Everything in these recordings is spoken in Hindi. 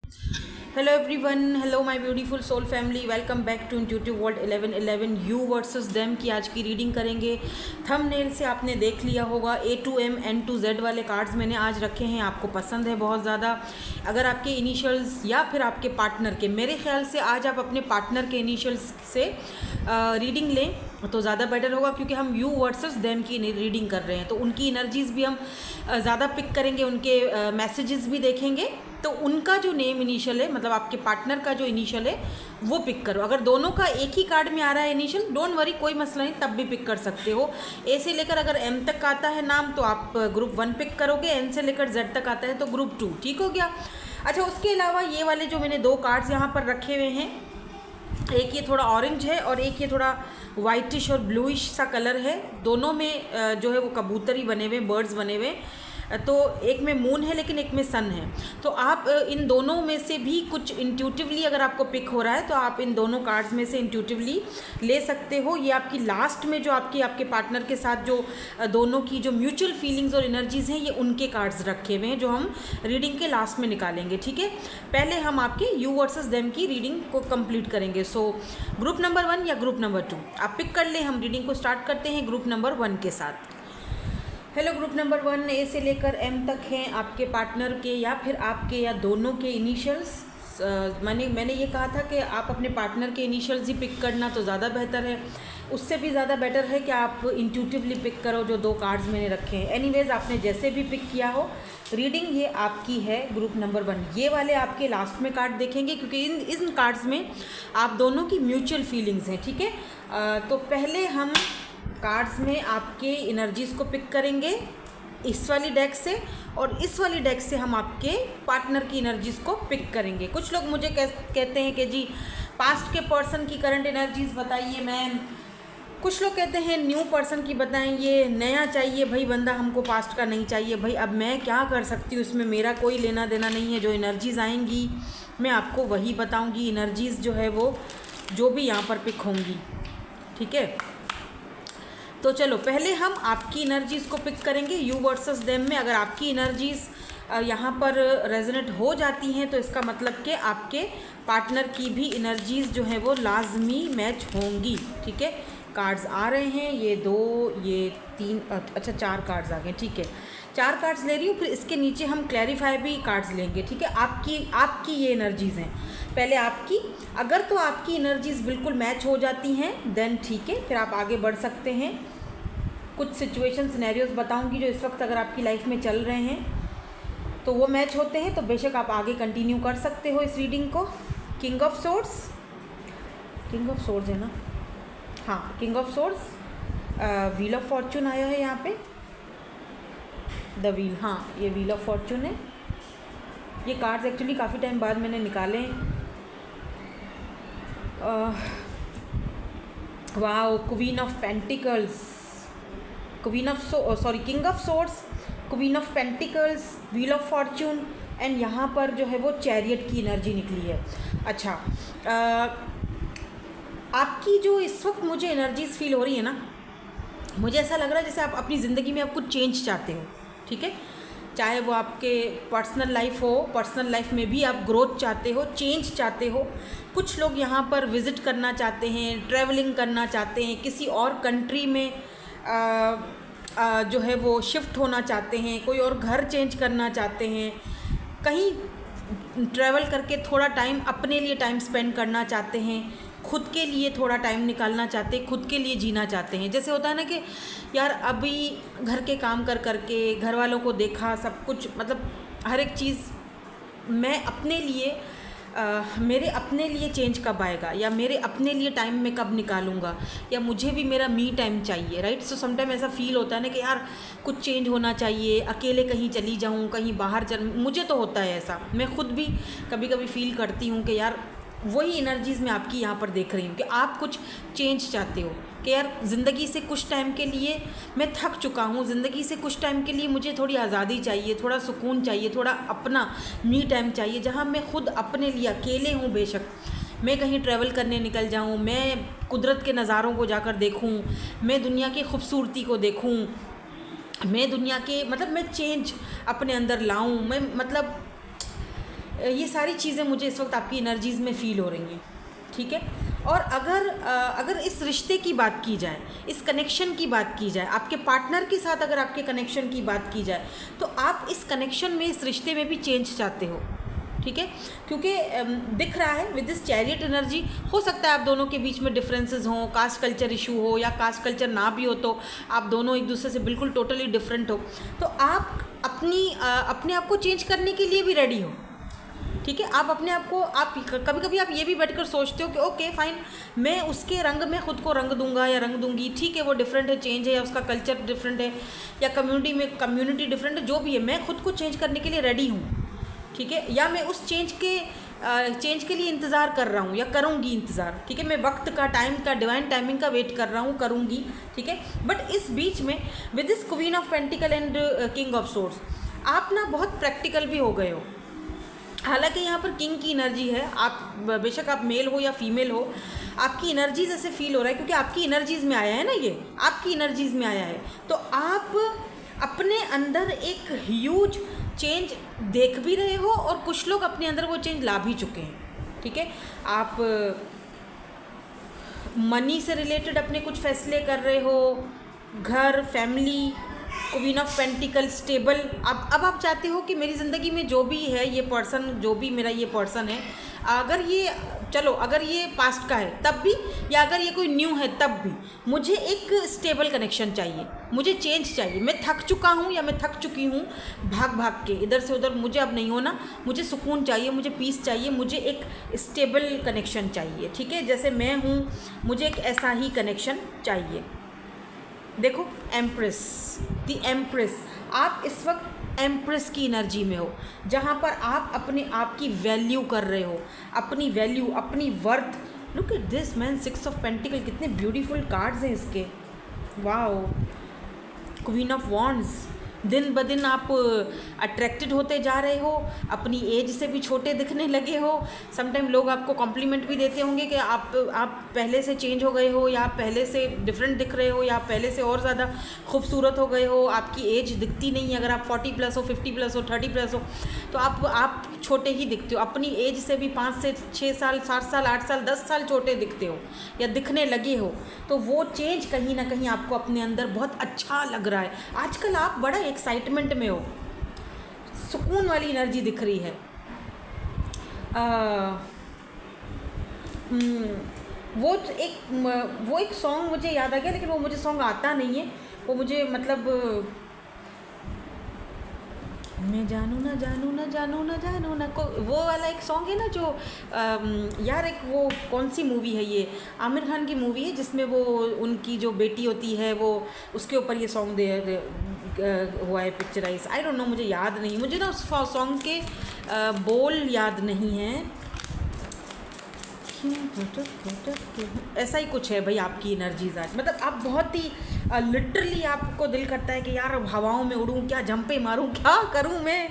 Hello everyone, hello my beautiful soul family, welcome back to Intuitive World 1111 You versus them की आज की रीडिंग करेंगे। थंबनेल से आपने देख लिया होगा A to M N to Z वाले कार्ड्स मैंने आज रखे हैं, आपको पसंद है बहुत ज़्यादा। अगर आपके इनिशियल्स या फिर आपके पार्टनर के, मेरे ख्याल से आज आप अपने पार्टनर के इनिशियल्स से रीडिंग लें तो ज़्यादा बेटर होगा, क्योंकि हम यू वर्सेस देम की रीडिंग कर रहे हैं तो उनकी एनर्जीज़ भी हम ज़्यादा पिक करेंगे, उनके मैसेजेस भी देखेंगे। तो उनका जो नेम इनिशियल है, मतलब आपके पार्टनर का जो इनिशियल है वो पिक करो। अगर दोनों का एक ही कार्ड में आ रहा है इनिशियल, डोंट वरी, कोई मसला नहीं, तब भी पिक कर सकते हो। ए से लेकर अगर एम तक आता है नाम तो आप ग्रुप 1 पिक करोगे, एन से लेकर जेड तक आता है तो ग्रुप 2, ठीक हो गया। अच्छा, उसके अलावा ये वाले जो मैंने दो कार्ड्स यहाँ पर रखे हुए हैं, एक ये थोड़ा ऑरेंज है और एक ये थोड़ा वाइटिश और ब्लूइश सा कलर है। दोनों में जो है वो कबूतरी बने हुए, बर्ड्स बने हुए, तो एक में मून है लेकिन एक में सन है। तो आप इन दोनों में से भी कुछ इंट्यूटिवली अगर आपको पिक हो रहा है तो आप इन दोनों कार्ड्स में से इंट्यूटिवली ले सकते हो। ये आपकी लास्ट में जो आपके पार्टनर के साथ जो दोनों की जो म्यूचुअल फीलिंग्स और एनर्जीज़ हैं, ये उनके कार्ड्स रखे हुए हैं जो हम रीडिंग के लास्ट में निकालेंगे, ठीक है। पहले हम आपके यू वर्सेस देम की रीडिंग को कंप्लीट करेंगे। सो ग्रुप नंबर 1 या ग्रुप नंबर 2 आप पिक कर लें। हम रीडिंग को स्टार्ट करते हैं ग्रुप नंबर 1 के साथ। हेलो ग्रुप नंबर 1, ए से लेकर एम तक हैं आपके पार्टनर के या फिर आपके या दोनों के इनिशियल्स। मैंने ये कहा था कि आप अपने पार्टनर के इनिशियल्स ही पिक करना तो ज़्यादा बेहतर है। उससे भी ज़्यादा बेटर है कि आप इंट्यूटिवली पिक करो जो दो कार्ड्स मैंने रखे हैं। एनीवेज, आपने जैसे भी पिक किया हो, रीडिंग ये आपकी है ग्रुप नंबर 1। ये वाले आपके लास्ट में कार्ड देखेंगे, क्योंकि इन कार्ड्स में आप दोनों की म्यूचुअल फीलिंग्स हैं, ठीक है। तो पहले हम कार्ड्स में आपके एनर्जीज़ को पिक करेंगे इस वाली डेक से, और इस वाली डेक से हम आपके पार्टनर की एनर्जीज़ को पिक करेंगे। कुछ लोग मुझे कहते हैं कि जी पास्ट के पर्सन की करंट एनर्जीज़ बताइए मैम, कुछ लोग कहते हैं न्यू पर्सन की बताएं, ये नया चाहिए भाई बंदा, हमको पास्ट का नहीं चाहिए भाई। अब मैं क्या कर सकती हूँ, इसमें मेरा कोई लेना देना नहीं है। जो एनर्जीज़ आएंगी मैं आपको वही बताऊँगी, एनर्जीज़ जो है वो जो भी यहाँ पर पिक होंगी, ठीक है। तो चलो पहले हम आपकी एनर्जीज़ को पिक करेंगे यू वर्सेस देम में। अगर आपकी एनर्जीज़ यहाँ पर रेजोनेट हो जाती हैं तो इसका मतलब कि आपके पार्टनर की भी एनर्जीज़ जो हैं वो लाजमी मैच होंगी, ठीक है। कार्ड्स आ रहे हैं, ये 2, ये 3, अच्छा 4 कार्ड्स आ गए, ठीक है। 4 कार्ड्स ले रही हूँ, फिर इसके नीचे हम क्लैरिफाई भी कार्ड्स लेंगे, ठीक है। आपकी ये एनर्जीज़ हैं, पहले आपकी। अगर तो आपकी एनर्जीज़ बिल्कुल मैच हो जाती हैं देन ठीक है, फिर आप आगे बढ़ सकते हैं। कुछ सिचुएशन सिनेरियोज बताऊंगी जो इस वक्त अगर आपकी लाइफ में चल रहे हैं तो वो मैच होते हैं तो बेशक आप आगे कंटिन्यू कर सकते हो इस रीडिंग को। किंग ऑफ सोर्ड्स है ना, हाँ king of swords, wheel of Fortune आया है यहाँ पे, द व्हील, हाँ ये व्हील ऑफ फॉर्चून है। ये कार्ड्स एक्चुअली काफ़ी टाइम बाद मैंने निकाले। Wow, queen of pentacles, king of swords, queen of pentacles, wheel of Fortune, and यहाँ पर जो है वो चैरियट की एनर्जी निकली है। अच्छा, आपकी जो इस वक्त मुझे एनर्जीज फील हो रही है ना, मुझे ऐसा लग रहा है जैसे आप अपनी ज़िंदगी में आप कुछ चेंज चाहते हो, ठीक है। चाहे वो आपके पर्सनल लाइफ हो, पर्सनल लाइफ में भी आप ग्रोथ चाहते हो, चेंज चाहते हो। कुछ लोग यहाँ पर विज़िट करना चाहते हैं, ट्रैवलिंग करना चाहते हैं, किसी और कंट्री में जो है वो शिफ्ट होना चाहते हैं, कोई और घर चेंज करना चाहते हैं, कहीं ट्रैवल करके थोड़ा टाइम अपने लिए टाइम स्पेंड करना चाहते हैं, खुद के लिए थोड़ा टाइम निकालना चाहते हैं, खुद के लिए जीना चाहते हैं। जैसे होता है ना कि यार अभी घर के काम कर करके घर वालों को देखा, सब कुछ मतलब हर एक चीज़ मैं अपने लिए मेरे अपने लिए चेंज कब आएगा, या मेरे अपने लिए टाइम में कब निकालूंगा, या मुझे भी मेरा मी टाइम चाहिए, राइट। सो समटाइम ऐसा फील होता है ना कि यार कुछ चेंज होना चाहिए, अकेले कहीं चली जाऊँ, कहीं बाहर मुझे तो होता है ऐसा, मैं खुद भी कभी कभी फील करती हूँ कि यार वही एनर्जीज़ मैं आपकी यहाँ पर देख रही हूँ कि आप कुछ चेंज चाहते हो कि यार ज़िंदगी से कुछ टाइम के लिए मैं थक चुका हूँ, ज़िंदगी से कुछ टाइम के लिए मुझे थोड़ी आज़ादी चाहिए, थोड़ा सुकून चाहिए, थोड़ा अपना मी टाइम चाहिए, जहाँ मैं खुद अपने लिए अकेले हूँ। बेशक मैं कहीं ट्रैवल करने निकल जाऊँ, मैं कुदरत के नज़ारों को जाकर देखूँ, मैं दुनिया की खूबसूरती को देखूँ, मैं दुनिया के मतलब मैं चेंज अपने अंदर लाऊँ, मैं मतलब ये सारी चीज़ें मुझे इस वक्त आपकी एनर्जीज़ में फ़ील हो रही हैं, ठीक है। और अगर इस रिश्ते की बात की जाए, इस कनेक्शन की बात की जाए, आपके पार्टनर के साथ अगर आपके कनेक्शन की बात की जाए, तो आप इस कनेक्शन में, इस रिश्ते में भी चेंज चाहते हो, ठीक है। क्योंकि दिख रहा है विद दिस चैरियट एनर्जी, हो सकता है आप दोनों के बीच में डिफरेंसेस हों, कास्ट कल्चर इशू हो, या कास्ट कल्चर ना भी हो तो आप दोनों एक दूसरे से बिल्कुल टोटली डिफरेंट हो, तो आप अपने आप को चेंज करने के लिए भी रेडी हो, ठीक है। आप अपने आप को, आप कभी कभी आप ये भी बैठकर सोचते हो कि ओके फाइन, मैं उसके रंग में खुद को रंग दूंगा या रंग दूंगी, ठीक है, वो डिफरेंट है, चेंज है, या उसका कल्चर डिफरेंट है, या कम्युनिटी डिफरेंट है, जो भी है, मैं खुद को चेंज करने के लिए रेडी हूँ, ठीक है। या मैं उस चेंज के लिए इंतज़ार कर रहा हूँ या करूँगी इंतज़ार, ठीक है। मैं वक्त का, टाइम का, डिवाइन टाइमिंग का वेट कर रहा हूँ, करूँगी, ठीक है। बट इस बीच में with this queen of pentacle and king of swords, आप ना बहुत प्रैक्टिकल भी हो गए हो। हालांकि यहाँ पर किंग की एनर्जी है, आप बेशक आप मेल हो या फीमेल हो, आपकी एनर्जीज ऐसे फील हो रहा है, क्योंकि आपकी एनर्जीज में आया है ना, ये आपकी एनर्जीज में आया है, तो आप अपने अंदर एक ह्यूज चेंज देख भी रहे हो, और कुछ लोग अपने अंदर वो चेंज ला भी चुके हैं, ठीक है। आप मनी से रिलेटेड अपने कुछ फैसले कर रहे हो, घर, family, queen of pentacle, stable. अब आप चाहते हो कि मेरी ज़िंदगी में जो भी है ये पर्सन, जो भी मेरा ये पर्सन है, अगर ये, चलो अगर ये पास्ट का है तब भी, या अगर ये कोई न्यू है तब भी, मुझे एक स्टेबल कनेक्शन चाहिए, मुझे चेंज चाहिए। मैं थक चुका हूँ या मैं थक चुकी हूँ भाग भाग के इधर से उधर, मुझे अब नहीं होना, मुझे सुकून चाहिए, मुझे पीस चाहिए, मुझे एक स्टेबल कनेक्शन चाहिए, ठीक है। जैसे मैं हूँ, मुझे एक ऐसा ही कनेक्शन चाहिए। देखो एम्प्रेस, द एम्प्रेस, आप इस वक्त एम्प्रेस की एनर्जी में हो, जहाँ पर आप अपने आप की वैल्यू कर रहे हो, अपनी वैल्यू, अपनी worth. Look at this man, 6 of pentacle, कितने ब्यूटीफुल कार्ड्स हैं इसके, वाओ। क्वीन ऑफ वॉन्ड्स, दिन ब दिन आप अट्रैक्टेड होते जा रहे हो, अपनी एज से भी छोटे दिखने लगे हो। समटाइम लोग आपको कॉम्प्लीमेंट भी देते होंगे कि आप पहले से चेंज हो गए हो, या आप पहले से डिफरेंट दिख रहे हो, या आप पहले से और ज़्यादा खूबसूरत हो गए हो। आपकी एज दिखती नहीं है, अगर आप 40 प्लस हो, 50 प्लस हो, 30 प्लस हो, तो आप छोटे ही दिखते हो। अपनी एज से भी 5 से 6 साल, 7 साल, 8 साल, 10 साल छोटे दिखते हो या दिखने लगे हो। तो वो चेंज कहीं ना कहीं आपको अपने अंदर बहुत अच्छा लग रहा है। आजकल आप बड़ा एक्साइटमेंट में हो, सुकून वाली एनर्जी दिख रही है। वो एक सॉन्ग मुझे याद आ गया, लेकिन वो मुझे सॉन्ग आता नहीं है, वो मुझे मतलब, मैं जानू ना जानू ना जानू ना जानू ना को, वो वाला एक सॉन्ग है ना जो यार, एक वो कौन सी मूवी है, ये आमिर खान की मूवी है जिसमें वो उनकी जो बेटी होती है, वो उसके ऊपर ये सॉन्ग हुआ है पिक्चराइज। आई डोंट नो, मुझे याद नहीं, मुझे ना उस सॉन्ग के बोल याद नहीं है। ऐसा ही कुछ है भाई आपकी एनर्जीज आज, मतलब आप बहुत ही लिटरली आपको दिल करता है कि यार हवाओं में उड़ूं, क्या जंपे मारूं, क्या करूं मैं।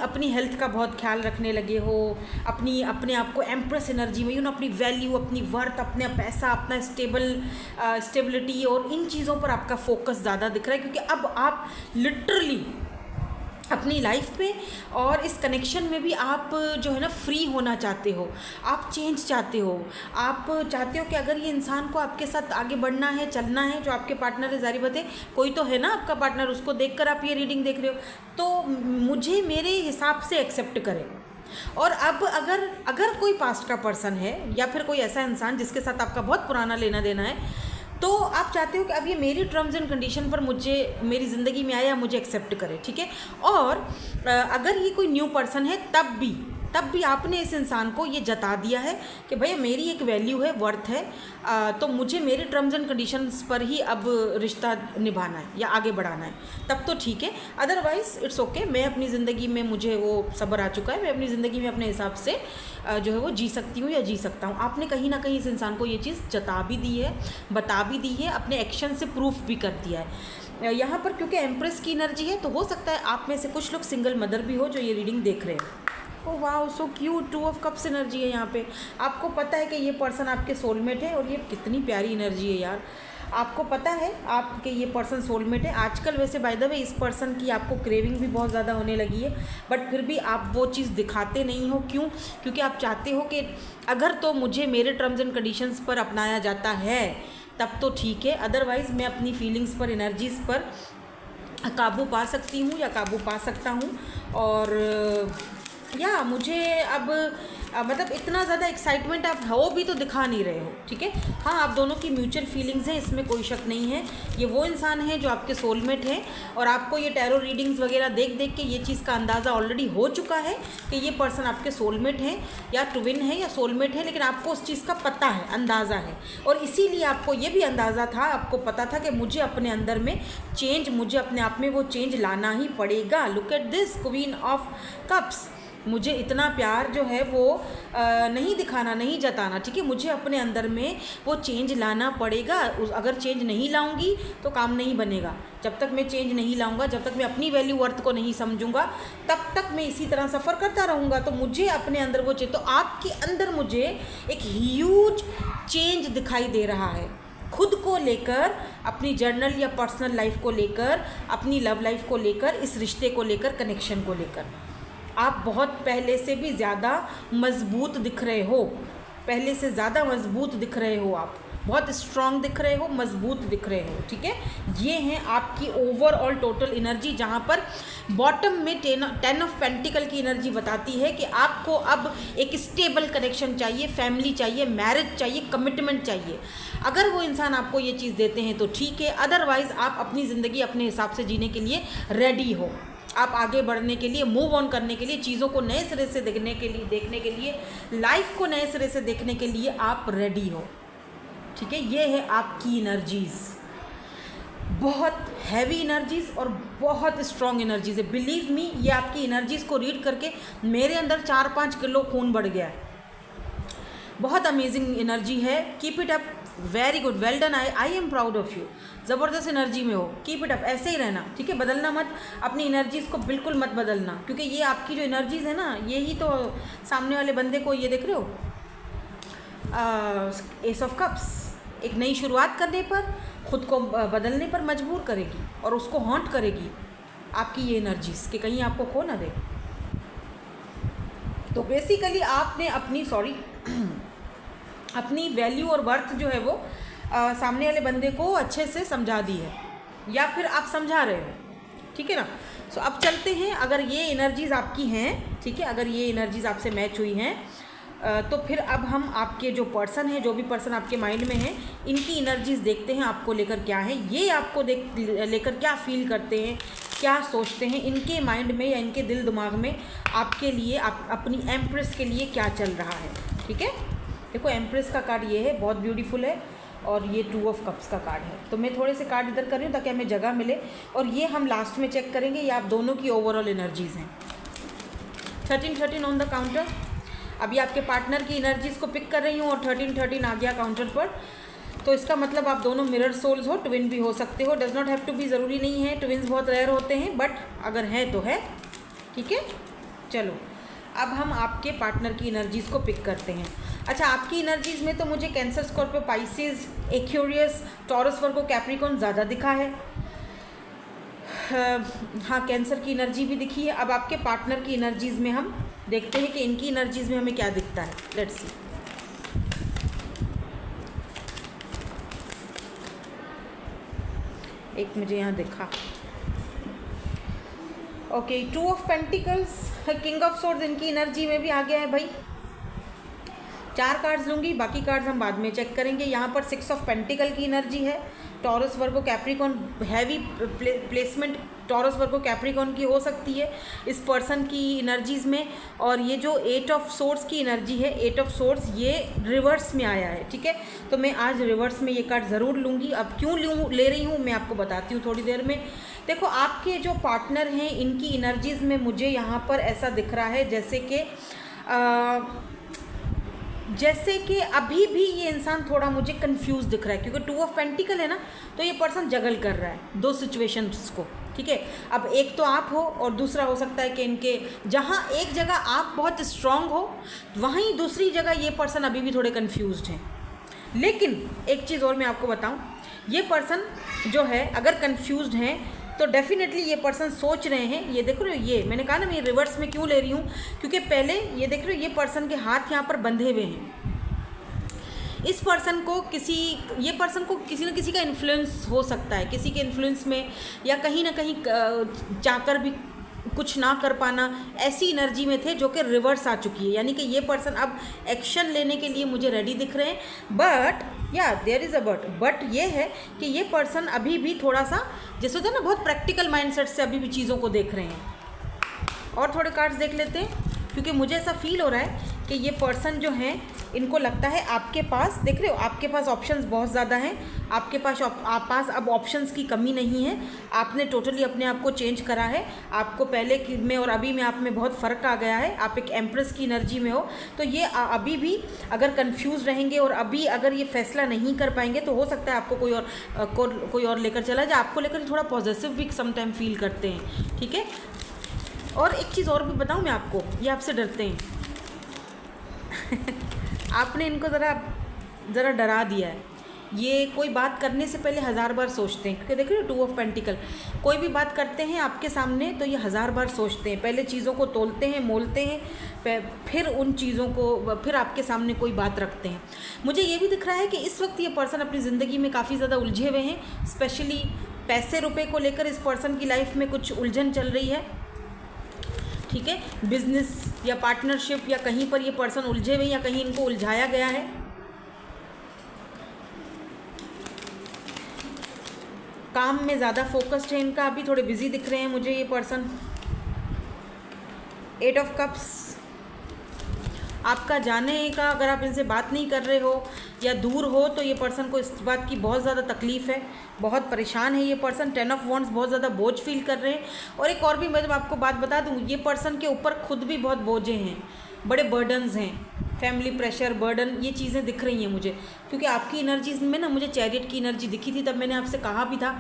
अपनी हेल्थ का बहुत ख्याल रखने लगे हो, अपने आप को एम्प्रेस एनर्जी में, अपनी वैल्यू, अपनी वर्थ, अपना पैसा, अपना स्टेबिलिटी और इन चीज़ों पर आपका फोकस ज़्यादा दिख रहा है, क्योंकि अब आप लिटरली अपनी लाइफ में और इस कनेक्शन में भी आप जो है ना फ्री होना चाहते हो, आप चेंज चाहते हो, आप चाहते हो कि अगर ये इंसान को आपके साथ आगे बढ़ना है, चलना है, जो आपके पार्टनर है, जारी बात है कोई तो है ना आपका पार्टनर, उसको देखकर आप ये रीडिंग देख रहे हो, तो मुझे मेरे हिसाब से एक्सेप्ट करें। और अब अगर कोई पास्ट का पर्सन है या फिर कोई ऐसा इंसान जिसके साथ आपका बहुत पुराना लेना देना है, तो आप चाहते हो कि अब ये मेरी टर्म्स एंड कंडीशन पर मुझे मेरी ज़िंदगी में आया, मुझे एक्सेप्ट करे, ठीक है। और अगर ये कोई न्यू पर्सन है तब भी आपने इस इंसान को ये जता दिया है कि भैया मेरी एक वैल्यू है, वर्थ है, तो मुझे मेरे टर्म्स एंड कंडीशंस पर ही अब रिश्ता निभाना है या आगे बढ़ाना है, तब तो ठीक है। अदरवाइज़ इट्स ओके, मैं अपनी ज़िंदगी में, मुझे वो सब्र आ चुका है, मैं अपनी ज़िंदगी में अपने हिसाब से जो है वो जी सकती हूँ या जी सकता हूँ। आपने कहीं ना कहीं इस इंसान को ये चीज़ जता भी दी है, बता भी दी है, अपने एक्शन से प्रूफ भी कर दिया है। यहाँ पर क्योंकि एम्प्रेस की एनर्जी है, तो हो सकता है आप में से कुछ लोग सिंगल मदर भी हो जो ये रीडिंग देख रहे हैं। Oh wow, so cute, 2 of cups energy है यहाँ पे। आपको पता है कि ये पर्सन आपके सोलमेट है, और ये कितनी प्यारी एनर्जी है यार। आपको पता है आपके ये पर्सन सोलमेट है। आजकल वैसे बाय द वे इस पर्सन की आपको क्रेविंग भी बहुत ज़्यादा होने लगी है, बट फिर भी आप वो चीज़ दिखाते नहीं हो। क्यों? क्योंकि आप चाहते हो कि अगर तो मुझे मेरे टर्म्स एंड कंडीशंस पर अपनाया जाता है तब तो ठीक है, अदरवाइज़ मैं अपनी फीलिंग्स पर, एनर्जीज़ पर काबू पा सकती हूँ या काबू पा सकता हूँ। और या मुझे अब मतलब इतना ज़्यादा एक्साइटमेंट आप हो भी तो दिखा नहीं रहे हो, ठीक है। हाँ, आप दोनों की म्यूचुअल फीलिंग्स हैं, इसमें कोई शक नहीं है। ये वो इंसान है जो आपके सोलमेट हैं और आपको ये टैरो रीडिंग्स वगैरह देख देख के ये चीज़ का अंदाज़ा ऑलरेडी हो चुका है कि ये पर्सन आपके सोलमेट हैं या ट्विन है या सोलमेट है, लेकिन आपको उस चीज़ का पता है, अंदाज़ा है। और इसीलिए आपको ये भी अंदाज़ा था, आपको पता था कि मुझे अपने अंदर में चेंज, मुझे अपने आप में वो चेंज लाना ही पड़ेगा। Look at this queen of cups. मुझे इतना प्यार जो है वो नहीं दिखाना, नहीं जताना, ठीक है। मुझे अपने अंदर में वो चेंज लाना पड़ेगा। अगर चेंज नहीं लाऊंगी तो काम नहीं बनेगा। जब तक मैं चेंज नहीं लाऊंगा, जब तक मैं अपनी वैल्यू वर्थ को नहीं समझूंगा, तब तक मैं इसी तरह सफ़र करता रहूँगा। तो मुझे अपने अंदर वो चेंज, तो आपके अंदर मुझे एक ह्यूज चेंज दिखाई दे रहा है, खुद को लेकर, अपनी जर्नल या पर्सनल लाइफ को लेकर, अपनी लव लाइफ को लेकर, इस रिश्ते को लेकर, कनेक्शन को लेकर। आप बहुत पहले से भी ज़्यादा मजबूत दिख रहे हो, पहले से ज़्यादा मजबूत दिख रहे हो, आप बहुत स्ट्रांग दिख रहे हो, मजबूत दिख रहे हो, ठीक है। ये हैं आपकी ओवरऑल टोटल एनर्जी, जहाँ पर बॉटम में 10 ऑफ पेंटिकल की एनर्जी बताती है कि आपको अब एक स्टेबल कनेक्शन चाहिए, फैमिली चाहिए, मैरिज चाहिए, कमिटमेंट चाहिए। अगर वो इंसान आपको ये चीज़ देते हैं तो ठीक है, अदरवाइज़ आप अपनी ज़िंदगी अपने हिसाब से जीने के लिए रेडी हो। आप आगे बढ़ने के लिए, मूव ऑन करने के लिए, चीज़ों को नए सिरे से देखने के लिए, लाइफ को नए सिरे से देखने के लिए आप रेडी हो, ठीक है। ये है आपकी एनर्जीज़, बहुत हैवी एनर्जीज़ और बहुत स्ट्रॉन्ग एनर्जीज़ है। बिलीव मी, ये आपकी एनर्जीज़ को रीड करके मेरे अंदर 4-5 किलो खून बढ़ गया है। बहुत अमेजिंग एनर्जी है। Keep it up, very good, well done, I am proud of you. ज़बरदस्त एनर्जी में हो, कीप इट अप, ऐसे ही रहना, ठीक है। बदलना मत, अपनी एनर्जीज़ को बिल्कुल मत बदलना, क्योंकि ये आपकी जो एनर्जीज़ है ना, ये ही तो सामने वाले बंदे को, ये देख रहे हो, एस ऑफ कप्स, एक नई शुरुआत करने पर, ख़ुद को बदलने पर मजबूर करेगी और उसको हॉन्ट करेगी आपकी ये एनर्जीज़ कि कहीं आपको खो ना दे। तो बेसिकली आपने अपनी वैल्यू और वर्थ जो है वो सामने वाले बंदे को अच्छे से समझा दी है, या फिर आप समझा रहे हो, ठीक है ना। सो अब चलते हैं, अगर ये एनर्जीज़ आपकी हैं, ठीक है, अगर ये एनर्जीज़ आपसे मैच हुई हैं, तो फिर अब हम आपके जो पर्सन है, जो भी पर्सन आपके माइंड में है, इनकी एनर्जीज़ देखते हैं आपको लेकर क्या है, ये आपको लेकर क्या फील करते हैं, क्या सोचते हैं, इनके माइंड में या इनके दिल दिमाग में आपके लिए, अपनी एम्प्रेस के लिए क्या चल रहा है, ठीक है। देखो, एम्प्रेस का कार्ड ये है, बहुत ब्यूटीफुल है, और ये 2 ऑफ कप्स का कार्ड है। तो मैं थोड़े से कार्ड इधर कर रही हूँ ताकि हमें जगह मिले, और ये हम लास्ट में चेक करेंगे। ये आप दोनों की ओवरऑल एनर्जीज़ हैं। 13 ऑन द काउंटर। अभी आपके पार्टनर की एनर्जीज़ को पिक कर रही हूँ और 13 आ गया काउंटर पर। तो इसका मतलब आप दोनों मिरर सोल्स हो, ट्विन भी हो सकते हो, does not have to be, ज़रूरी नहीं है, ट्विन्स बहुत रेयर होते हैं, बट अगर है तो है, ठीक है। चलो, अब हम आपके पार्टनर की एनर्जीज़ को पिक करते हैं। अच्छा, आपकी एनर्जीज़ में तो मुझे Cancer, Scorpio, Pisces, Aquarius, Taurus, Virgo, Capricorn ज़्यादा दिखा है। हाँ, कैंसर की एनर्जी भी दिखी है। अब आपके पार्टनर की एनर्जीज़ में हम देखते हैं कि इनकी एनर्जीज़ में हमें क्या दिखता है। Let's see. एक मुझे यहाँ दिखा, okay, 2 of pentacles, king of swords इनकी एनर्जी में भी आ गया है भाई। 4 कार्ड्स लूँगी, बाकी कार्ड्स हम बाद में चेक करेंगे। यहाँ पर 6 ऑफ पेंटिकल की एनर्जी है। Taurus, Virgo, Capricorn, heavy placement taurus, Virgo, Capricorn की हो सकती है इस पर्सन की एनर्जीज़ में। और ये जो 8 ऑफ सोर्ड्स की एनर्जी है, 8 ऑफ सोर्ड्स, ये रिवर्स में आया है, ठीक है। तो मैं आज रिवर्स में ये कार्ड ज़रूर लूँगी। अब क्यों ले रही हूँ मैं आपको बताती हूँ थोड़ी देर में। देखो, आपके जो पार्टनर हैं, इनकी एनर्जीज़ में मुझे यहाँ पर ऐसा दिख रहा है जैसे कि अभी भी ये इंसान थोड़ा मुझे कंफ्यूज दिख रहा है, क्योंकि 2 ऑफ पेंटिकल है ना, तो ये पर्सन जगल कर रहा है 2 सिचुएशंस को, ठीक है। अब एक तो आप हो और दूसरा हो सकता है कि इनके, जहाँ एक जगह आप बहुत स्ट्रांग हो, वहीं दूसरी जगह ये पर्सन अभी भी थोड़े कंफ्यूज्ड हैं। लेकिन एक चीज़ और मैं आपको बताऊं, ये पर्सन जो है अगर कंफ्यूज्ड हैं तो डेफिनेटली ये पर्सन सोच रहे हैं, ये देख रहे हो, ये मैंने कहा ना मैं रिवर्स में क्यों ले रही हूँ, क्योंकि पहले ये देख रहे हो ये पर्सन के हाथ यहाँ पर बंधे हुए हैं। इस पर्सन को ये पर्सन को किसी न किसी का इन्फ्लुएंस हो सकता है, किसी के इन्फ्लुएंस में या कहीं ना कहीं चाहकर भी कुछ ना कर पाना, ऐसी एनर्जी में थे जो कि रिवर्स आ चुकी है। यानी कि ये पर्सन अब एक्शन लेने के लिए मुझे रेडी दिख रहे हैं। बट या देयर इज़ अ बट ये है कि ये पर्सन अभी भी थोड़ा सा जैसे होता है ना बहुत प्रैक्टिकल माइंडसेट से अभी भी चीज़ों को देख रहे हैं। और थोड़े कार्ड्स देख लेते हैं, क्योंकि मुझे ऐसा फील हो रहा है कि ये पर्सन जो हैं इनको लगता है आपके पास, देख रहे हो आपके पास ऑप्शंस बहुत ज़्यादा हैं, आपके पास अब ऑप्शंस की कमी नहीं है। आपने टोटली अपने आप को चेंज करा है, आपको पहले में और अभी में आप में बहुत फ़र्क आ गया है। आप एक एम्प्रेस की एनर्जी में हो, तो ये अभी भी अगर कंफ्यूज रहेंगे और अभी अगर ये फैसला नहीं कर पाएंगे तो हो सकता है आपको कोई और लेकर चला जाए। आपको लेकर थोड़ा पॉजिटिव भी समटाइम फील करते हैं, ठीक है। और एक चीज़ और भी बताऊँ मैं आपको, ये आपसे डरते हैं आपने इनको ज़रा डरा दिया है। ये कोई बात करने से पहले 1000 बार सोचते हैं, क्योंकि देख रहे हो 2 ऑफ पेंटिकल, कोई भी बात करते हैं आपके सामने तो ये 1000 बार सोचते हैं, पहले चीज़ों को तोलते हैं, मोलते हैं, फिर उन चीज़ों को फिर आपके सामने कोई बात रखते हैं। मुझे ये भी दिख रहा है कि इस वक्त ये पर्सन अपनी ज़िंदगी में काफ़ी ज़्यादा उलझे हुए हैं, स्पेशली पैसे रुपए को लेकर इस पर्सन की लाइफ में कुछ उलझन चल रही है, ठीक है। बिजनेस या पार्टनरशिप या कहीं पर ये पर्सन उलझे हुए या कहीं इनको उलझाया गया है। काम में ज़्यादा फोकस्ड है इनका, अभी थोड़े बिजी दिख रहे हैं मुझे ये पर्सन। 8 ऑफ कप्स, आपका जाने का, अगर आप इनसे बात नहीं कर रहे हो या दूर हो तो ये पर्सन को इस बात की बहुत ज़्यादा तकलीफ़ है, बहुत परेशान है ये पर्सन। 10 ऑफ वॉन्ड्स, बहुत ज़्यादा बोझ फील कर रहे हैं। और एक और भी मैं आपको बात बता दूँ, ये पर्सन के ऊपर खुद भी बहुत बोझे हैं, बड़े बर्डन्स हैं, फैमिली प्रेशर, बर्डन, ये चीज़ें दिख रही हैं मुझे, क्योंकि आपकी एनर्जीज में ना मुझे चैरियट की एनर्जी दिखी थी। तब मैंने आपसे कहा भी था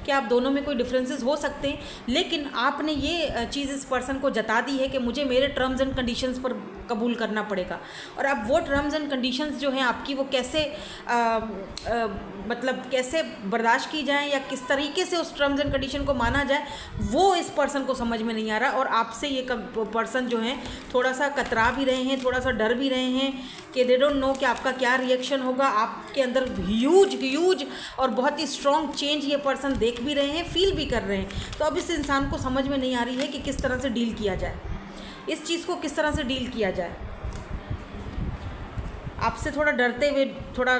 कि आप दोनों में कोई डिफरेंसेस हो सकते हैं, लेकिन आपने ये चीज़ इस पर्सन को जता दी है कि मुझे मेरे टर्म्स एंड कंडीशंस पर कबूल करना पड़ेगा। और अब वो टर्म्स एंड कंडीशंस जो हैं आपकी, वो कैसे मतलब कैसे बर्दाश्त की जाए या किस तरीके से उस टर्म्स एंड कंडीशन को माना जाए, वो इस पर्सन को समझ में नहीं आ रहा। और आपसे ये पर्सन जो हैं थोड़ा सा कतरा भी रहे हैं, थोड़ा सा डर भी रहे हैं कि दे डोंट नो कि आपका क्या रिएक्शन होगा। आपके अंदर ह्यूज और बहुत ही स्ट्रॉन्ग चेंज ये पर्सन देख भी रहे हैं, फील भी कर रहे हैं। तो अब इस इंसान को समझ में नहीं आ रही है कि किस तरह से डील किया जाए, इस चीज़ को किस तरह से डील किया जाए। आपसे थोड़ा डरते हुए थोड़ा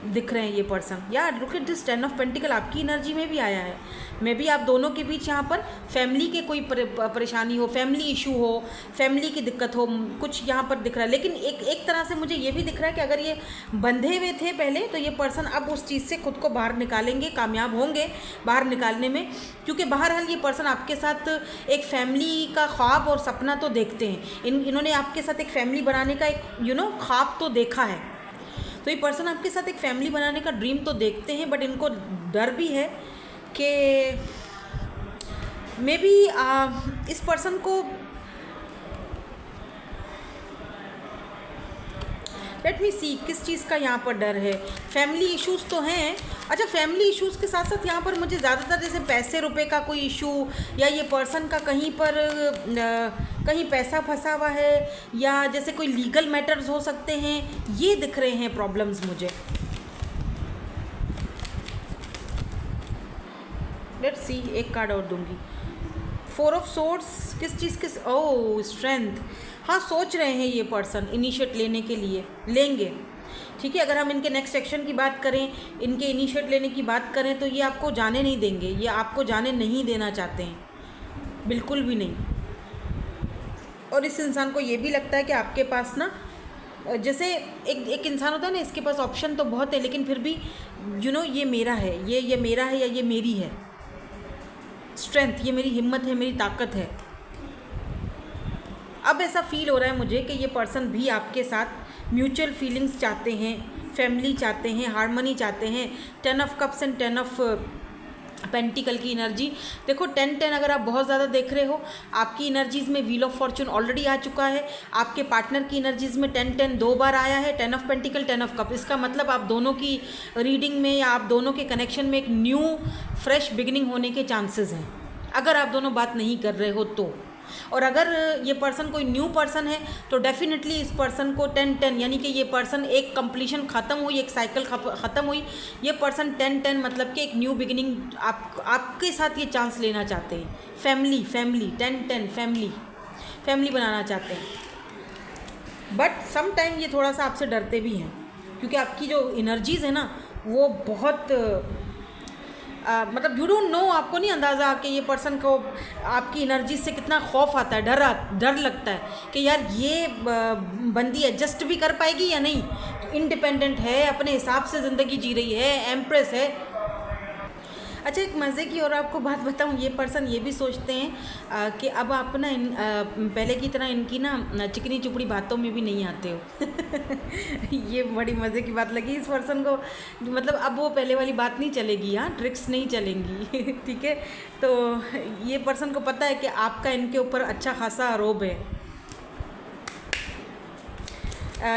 दिख रहे हैं ये पर्सन। यार look at this 10 of pentacle, आपकी एनर्जी में भी आया है। मे बी आप दोनों के बीच यहाँ पर फैमिली के कोई परेशानी हो, फैमिली इशू हो, फैमिली की दिक्कत हो, कुछ यहाँ पर दिख रहा है। लेकिन एक तरह से मुझे ये भी दिख रहा है कि अगर ये बंधे हुए थे पहले, तो ये पर्सन अब उस चीज़ से खुद को बाहर निकालेंगे, कामयाब होंगे बाहर निकालने में। क्योंकि बहरहाल ये पर्सन आपके साथ एक फैमिली का ख्वाब और सपना तो देखते हैं, इन्होंने आपके साथ एक फैमिली बनाने का एक ख्वाब तो देखा है। तो ये पर्सन आपके साथ एक फैमिली बनाने का ड्रीम तो देखते हैं, बट इनको डर भी है कि मे बी इस पर्सन को, लेट मी सी किस चीज़ का यहाँ पर डर है। फैमिली इश्यूज़ तो हैं। अच्छा, फैमिली इश्यूज़ के साथ साथ यहाँ पर मुझे ज़्यादातर जैसे पैसे रुपए का कोई इशू, या ये पर्सन का कहीं पर कहीं पैसा फंसा हुआ है, या जैसे कोई लीगल मैटर्स हो सकते हैं, ये दिख रहे हैं प्रॉब्लम्स मुझे। लेट्स सी, एक कार्ड और दूंगी। 4 ऑफ सोर्ड्स, किस चीज़ के, ओह स्ट्रेंथ। हाँ, सोच रहे हैं ये पर्सन इनिशिएट लेने के लिए, लेंगे, ठीक है। अगर हम इनके नेक्स्ट सेक्शन की बात करें, इनके इनिशिएट लेने की बात करें, तो ये आपको जाने नहीं देंगे, ये आपको जाने नहीं देना चाहते हैं, बिल्कुल भी नहीं। और इस इंसान को ये भी लगता है कि आपके पास ना, जैसे एक इंसान होता है ना, इसके पास ऑप्शन तो बहुत है, लेकिन फिर भी ये मेरा है, ये मेरा है, या ये मेरी है स्ट्रेंथ, ये मेरी हिम्मत है, मेरी ताकत है। अब ऐसा फील हो रहा है मुझे कि ये पर्सन भी आपके साथ म्यूचुअल फीलिंग्स चाहते हैं, फैमिली चाहते हैं, हार्मनी चाहते हैं। 10 of cups and 10 of pentacle की एनर्जी देखो 10-10 अगर आप बहुत ज़्यादा देख रहे हो, आपकी एनर्जीज़ में व्हील ऑफ फॉर्चून ऑलरेडी आ चुका है। आपके पार्टनर की एनर्जीज़ में 10-10 दो बार आया है, 10 ऑफ पेंटिकल 10 ऑफ कप। इसका मतलब आप दोनों की रीडिंग में या आप दोनों के कनेक्शन में एक न्यू फ्रेश बिगिनिंग होने के चांसेस हैं, अगर आप दोनों बात नहीं कर रहे हो तो। और अगर ये पर्सन कोई न्यू पर्सन है तो डेफिनेटली इस पर्सन को 10-10 यानी कि ये पर्सन एक कंप्लीशन ख़त्म हुई, एक साइकिल ख़त्म हुई, ये पर्सन 10-10 मतलब कि एक न्यू बिगिनिंग आपके साथ ये चांस लेना चाहते हैं। फैमिली 10-10 फैमिली बनाना चाहते हैं। बट सम टाइम ये थोड़ा सा आपसे डरते भी हैं, क्योंकि आपकी जो एनर्जीज़ है ना वो बहुत मतलब यू डोंट नो, आपको नहीं अंदाज़ा कि ये पर्सन को आपकी एनर्जी से कितना खौफ आता है, डर लगता है कि यार ये बंदी एडजस्ट भी कर पाएगी या नहीं। इंडिपेंडेंट है, अपने हिसाब से ज़िंदगी जी रही है, एम्प्रेस है। अच्छा, एक मज़े की और आपको बात बताऊं, ये पर्सन ये भी सोचते हैं कि अब आप ना पहले की तरह इनकी ना चिकनी चुपड़ी बातों में भी नहीं आते हो। ये बड़ी मज़े की बात लगी इस पर्सन को, मतलब अब वो पहले वाली बात नहीं चलेगी, हाँ ट्रिक्स नहीं चलेंगी। ठीक है, तो ये पर्सन को पता है कि आपका इनके ऊपर अच्छा खासा आरोप है।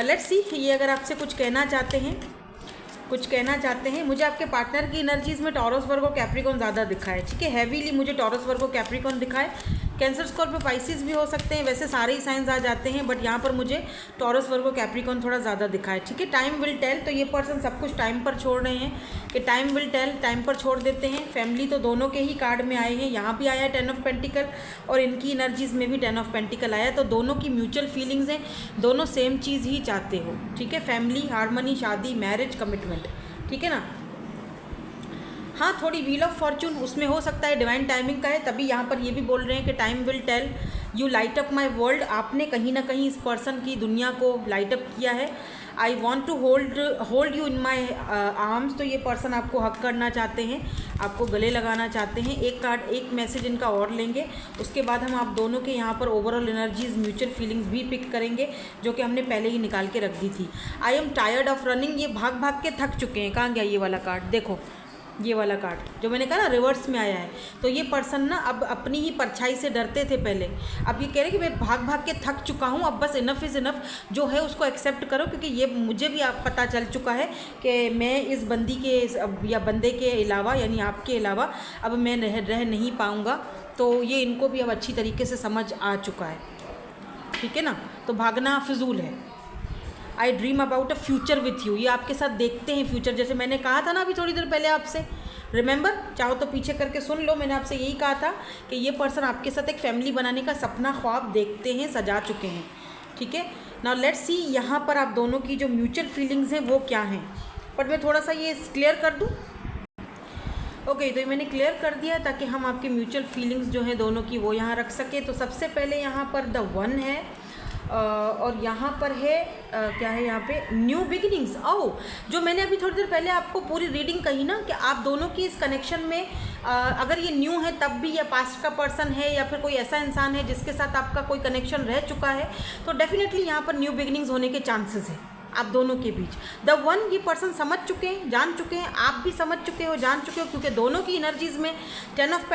लेट्स सी, ये अगर आपसे कुछ कहना चाहते हैं। मुझे आपके पार्टनर की एनर्जीज़ में टॉरस वर्गो कैप्रिकॉन ज़्यादा दिखा है। ठीक है, हैवीली मुझे टॉरस वर्गो कैप्रिकॉन दिखा है। कैंसर स्कॉर्पियो पाइसिस भी हो सकते हैं, वैसे सारे ही साइंस आ जाते हैं, बट यहाँ पर मुझे टॉरस वर्गो कैप्रिकॉन थोड़ा ज़्यादा दिखा है। ठीक है, टाइम विल टेल, तो ये पर्सन सब कुछ टाइम पर छोड़ रहे हैं कि टाइम विल टेल, टाइम पर छोड़ देते हैं। फैमिली तो दोनों के ही कार्ड में आए हैं, यहाँ भी आया है 10 ऑफ पेंटिकल और इनकी एनर्जीज़ में भी 10 ऑफ पेंटिकल आया, तो दोनों की म्यूचुअल फीलिंग्स हैं, दोनों सेम चीज़ ही चाहते हो। ठीक है, फैमिली, हारमनी, शादी, मैरिज, कमिटमेंट। ठीक है ना। हाँ, थोड़ी व्हील ऑफ फॉर्चून उसमें हो सकता है, डिवाइन टाइमिंग का है, तभी यहाँ पर ये भी बोल रहे हैं कि time will tell, you light up my world. आपने कहीं ना कहीं इस पर्सन की दुनिया को लाइट अप किया है। I want to hold you in my arms, तो ये पर्सन आपको हक करना चाहते हैं, आपको गले लगाना चाहते हैं। एक मैसेज इनका और लेंगे, उसके बाद हम आप दोनों के यहाँ पर ओवरऑल एनर्जीज, म्यूचुअल फीलिंग्स भी पिक करेंगे, जो कि हमने पहले ही निकाल के रख दी थी। I am tired of running, ये भाग भाग के थक चुके हैं। कहाँ गया ये वाला कार्ड, देखो ये वाला कार्ड जो मैंने कहा ना रिवर्स में आया है। तो ये पर्सन ना अब अपनी ही परछाई से डरते थे पहले, अब ये कह रहे कि मैं भाग भाग के थक चुका हूँ, अब बस इनफ इज़ इनफ जो है उसको एक्सेप्ट करो, क्योंकि ये मुझे भी आप पता चल चुका है कि मैं इस बंदी के या बंदे के अलावा यानी आपके अलावा अब मैं रह नहीं पाऊँगा। तो ये इनको भी अब अच्छी तरीके से समझ आ चुका है। ठीक है ना, तो भागना फिजूल है। आई dream about a future with you, ये आपके साथ देखते हैं फ्यूचर, जैसे मैंने कहा था ना अभी थोड़ी देर पहले आपसे, रिमेंबर, चाहो तो पीछे करके सुन लो, मैंने आपसे यही कहा था कि ये पर्सन आपके साथ एक फैमिली बनाने का सपना ख्वाब देखते हैं, सजा चुके हैं। ठीक है, नाउ लेट्स सी यहाँ पर आप दोनों की जो म्यूचुअल फीलिंग्स हैं वो क्या हैं, पर मैं थोड़ा सा ये क्लियर कर दूँ। ओके, तो ये मैंने क्लियर कर दिया ताकि हम आपकी म्यूचुअल फीलिंग्स जो है दोनों की वो यहाँ रख सके। तो सबसे पहले यहाँ पर द वन है और यहाँ पर है क्या है यहाँ पे न्यू बिगिनिंग्स। जो मैंने अभी थोड़ी देर पहले आपको पूरी रीडिंग कही ना कि आप दोनों की इस कनेक्शन में अगर ये न्यू है तब भी, या पास्ट का पर्सन है या फिर कोई ऐसा इंसान है जिसके साथ आपका कोई कनेक्शन रह चुका है, तो डेफिनेटली यहाँ पर न्यू बिगिनिंग्स होने के चांसेस हैं आप दोनों के बीच। द वन, ये पर्सन समझ चुके हैं, जान चुके हैं, आप भी समझ चुके हो, जान चुके हो, क्योंकि दोनों की एनर्जीज़ में 10 ऑफ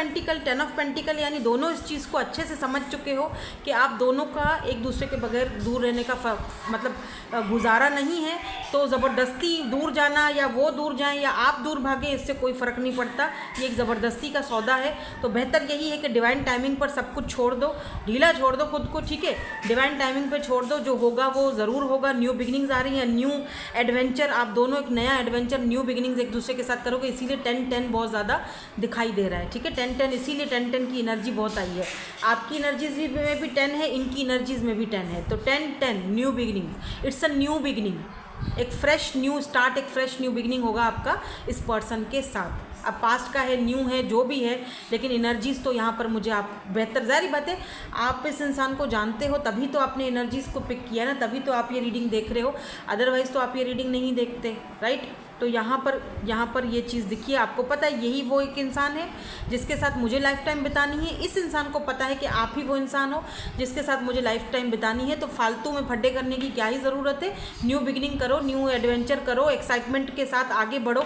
पेंटिकल यानी दोनों इस चीज़ को अच्छे से समझ चुके हो कि आप दोनों का एक दूसरे के बगैर दूर रहने का मतलब गुजारा नहीं है। तो ज़बरदस्ती दूर जाना या वो दूर जाएं या आप दूर भागें, इससे कोई फ़र्क नहीं पड़ता, ये एक ज़बरदस्ती का सौदा है। तो बेहतर यही है कि डिवाइन टाइमिंग पर सब कुछ छोड़ दो, ढीला छोड़ दो खुद को। ठीक है, डिवाइन टाइमिंग पर छोड़ दो, जो होगा वो ज़रूर होगा। न्यू बिगिनिंग्स आ रही है, न्यू एडवेंचर, आप दोनों एक नया एडवेंचर, न्यू बिगिनिंग्स एक दूसरे के साथ करोगे, इसीलिए 10-10 बहुत ज़्यादा दिखाई दे रहा है। ठीक है, 10-10 इसीलिए 10-10 की एनर्जी बहुत आई है। आपकी एनर्जीज में भी 10 है, इनकी एनर्जीज में भी 10 है, तो 10-10 new beginning, it's a new beginning, एक फ्रेश न्यू स्टार्ट, एक फ्रेश न्यू बिगिनिंग होगा आपका इस पर्सन के साथ। अब पास्ट का है, न्यू है, जो भी है, लेकिन एनर्जीज़ तो यहाँ पर मुझे आप बेहतर, ज़ाहिर बात है आप इस इंसान को जानते हो तभी तो आपने एनर्जीज़ को पिक किया ना, तभी तो आप ये रीडिंग देख रहे हो, अदरवाइज़ तो आप ये रीडिंग नहीं देखते, राइट। तो यहाँ पर ये चीज़ दिखिए, आपको पता है यही वो एक इंसान है जिसके साथ मुझे लाइफ टाइम बितानी है। इस इंसान को पता है कि आप ही वो इंसान हो जिसके साथ मुझे लाइफ टाइम बितानी है। तो फालतू में फड्डे करने की क्या ही ज़रूरत है। न्यू बिगिनिंग करो, न्यू एडवेंचर करो, एक्साइटमेंट के साथ आगे बढ़ो,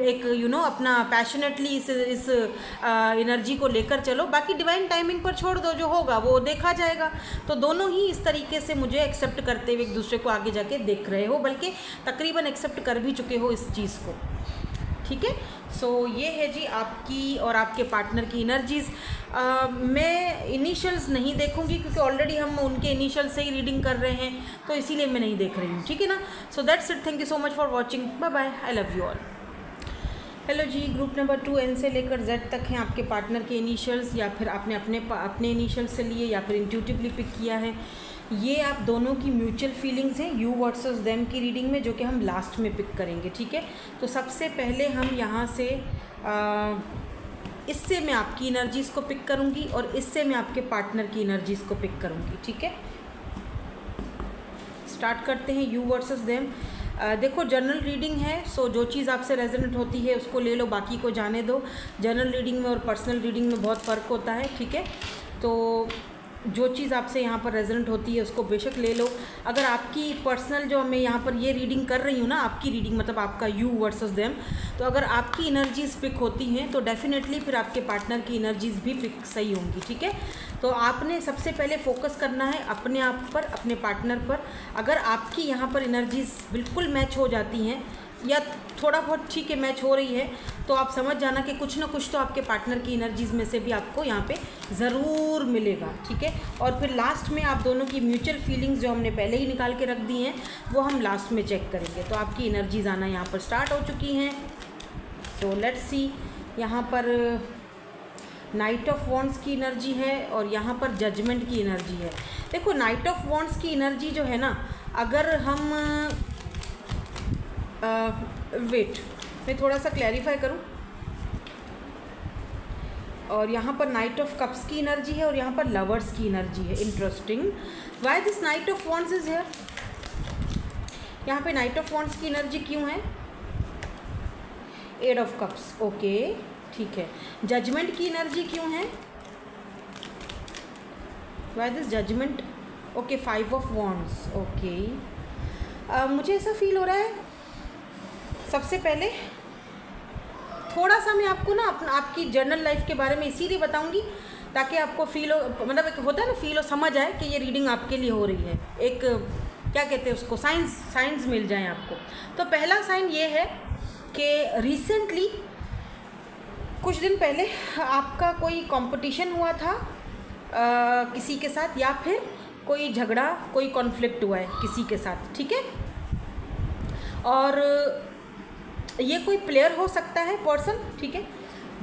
एक अपना पैशनेटली इस एनर्जी को लेकर चलो। बाकी डिवाइन टाइमिंग पर छोड़ दो, जो होगा वो देखा जाएगा। तो दोनों ही इस तरीके से मुझे एक्सेप्ट करते हुए एक दूसरे को आगे जाके देख रहे हो, बल्कि तकरीबन एक्सेप्ट कर भी चुके हो इस चीज़ को। ठीक है, सो ये है जी आपकी और आपके पार्टनर की एनर्जीज़। मैं इनिशियल्स नहीं देखूंगी क्योंकि ऑलरेडी हम उनके इनिशियल से ही रीडिंग कर रहे हैं, तो इसीलिए मैं नहीं देख रही हूँ। ठीक है ना, so that's it, thank you so much for watching, bye bye, I love you all. Hello जी, ग्रुप नंबर 2 एन से लेकर जेड तक हैं आपके पार्टनर के इनिशियल्स, या फिर आपने अपने इनिशियल्स से लिए या फिर इंट्यूटिवली पिक किया है। ये आप दोनों की म्यूचुअल फीलिंग्स हैं यू वर्सेस देम की रीडिंग में, जो कि हम लास्ट में पिक करेंगे। ठीक है, तो सबसे पहले हम यहाँ से इससे मैं आपकी एनर्जीज़ को पिक करूँगी और इससे मैं आपके पार्टनर की एनर्जीज़ को पिक करूँगी। ठीक है, स्टार्ट करते हैं यू वर्सेस देम। देखो जनरल रीडिंग है, सो जो चीज़ आपसे रेजोनेट होती है उसको ले लो, बाकी को जाने दो। जनरल रीडिंग में और पर्सनल रीडिंग में बहुत फ़र्क होता है। ठीक है, तो जो चीज़ आपसे यहाँ पर रेजोनेट होती है उसको बेशक ले लो। अगर आपकी पर्सनल जो मैं यहाँ पर ये रीडिंग कर रही हूँ ना, आपकी रीडिंग मतलब आपका यू वर्सेस देम, तो अगर आपकी एनर्जीज़ पिक होती हैं तो डेफिनेटली फिर आपके पार्टनर की एनर्जीज़ भी पिक सही होंगी। ठीक है, तो आपने सबसे पहले फोकस करना है अपने आप पर, अपने पार्टनर पर। अगर आपकी यहाँ पर एनर्जीज़ बिल्कुल मैच हो जाती हैं या थोड़ा बहुत ठीक है मैच हो रही है, तो आप समझ जाना कि कुछ ना कुछ तो आपके पार्टनर की एनर्जीज़ में से भी आपको यहाँ पे ज़रूर मिलेगा। ठीक है, और फिर लास्ट में आप दोनों की म्यूचुअल फीलिंग्स जो हमने पहले ही निकाल के रख दी हैं वो हम लास्ट में चेक करेंगे। तो आपकी एनर्जीज़ आना यहाँ पर स्टार्ट हो चुकी हैं। तो लेट्स सी, यहाँ पर नाइट ऑफ वॉन्ड्स की एनर्जी है और यहाँ पर जजमेंट की एनर्जी है। देखो नाइट ऑफ वॉन्ड्स की एनर्जी जो है ना, अगर हम वेट मैं थोड़ा सा क्लैरिफाई करूं, और यहाँ पर नाइट ऑफ कप्स की एनर्जी है और यहाँ पर लवर्स की एनर्जी है। Interesting, why this night of wands is here? यहाँ पे नाइट ऑफ वॉन्ड्स की एनर्जी क्यों है? एट ऑफ कप्स, ओके ठीक है। जजमेंट की एनर्जी क्यों है? Why this judgement? Okay, 5 of wands, okay. मुझे ऐसा फील हो रहा है, सबसे पहले थोड़ा सा मैं आपको ना आपकी जर्नल लाइफ के बारे में इसीलिए बताऊंगी ताकि आपको फील हो, मतलब एक होता है ना फील हो, समझ आए कि ये रीडिंग आपके लिए हो रही है। एक क्या कहते हैं उसको, साइंस मिल जाए आपको। तो पहला साइन ये है कि रिसेंटली कुछ दिन पहले आपका कोई कंपटीशन हुआ था किसी के साथ, या फिर कोई झगड़ा, कोई कॉन्फ्लिक्ट हुआ है किसी के साथ। ठीक है, और ये कोई प्लेयर हो सकता है, पर्सन। ठीक है,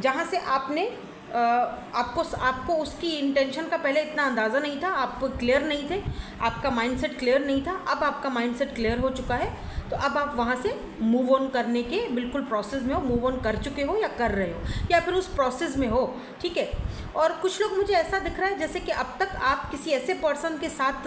जहाँ से आपने आपको उसकी इंटेंशन का पहले इतना अंदाज़ा नहीं था, आप क्लियर नहीं थे, आपका माइंडसेट क्लियर नहीं था। अब आपका माइंडसेट क्लियर हो चुका है, तो अब आप वहाँ से मूव ऑन करने के बिल्कुल प्रोसेस में हो, मूव ऑन कर चुके हो या कर रहे हो, या फिर उस प्रोसेस में हो। ठीक है, और कुछ लोग मुझे ऐसा दिख रहा है जैसे कि अब तक आप किसी ऐसे पर्सन के साथ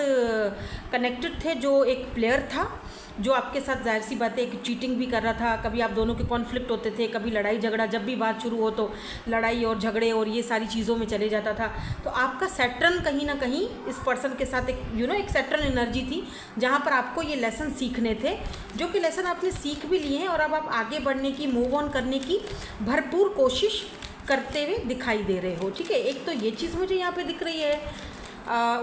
कनेक्टेड थे जो एक प्लेयर था, जो आपके साथ जाहिर सी बात है एक चीटिंग भी कर रहा था। कभी आप दोनों के कॉन्फ्लिक्ट होते थे, कभी लड़ाई झगड़ा, जब भी बात शुरू हो तो लड़ाई और झगड़े और ये सारी चीज़ों में चले जाता था। तो आपका सैटर्न कहीं ना कहीं इस पर्सन के साथ एक एक सैटर्न एनर्जी थी, जहाँ पर आपको ये लेसन सीखने थे, जो कि लेसन आपने सीख भी लिए हैं और अब आप आगे बढ़ने की, मूव ऑन करने की भरपूर कोशिश करते हुए दिखाई दे रहे हो। ठीक है, एक तो ये चीज़ मुझे यहाँ पे दिख रही है।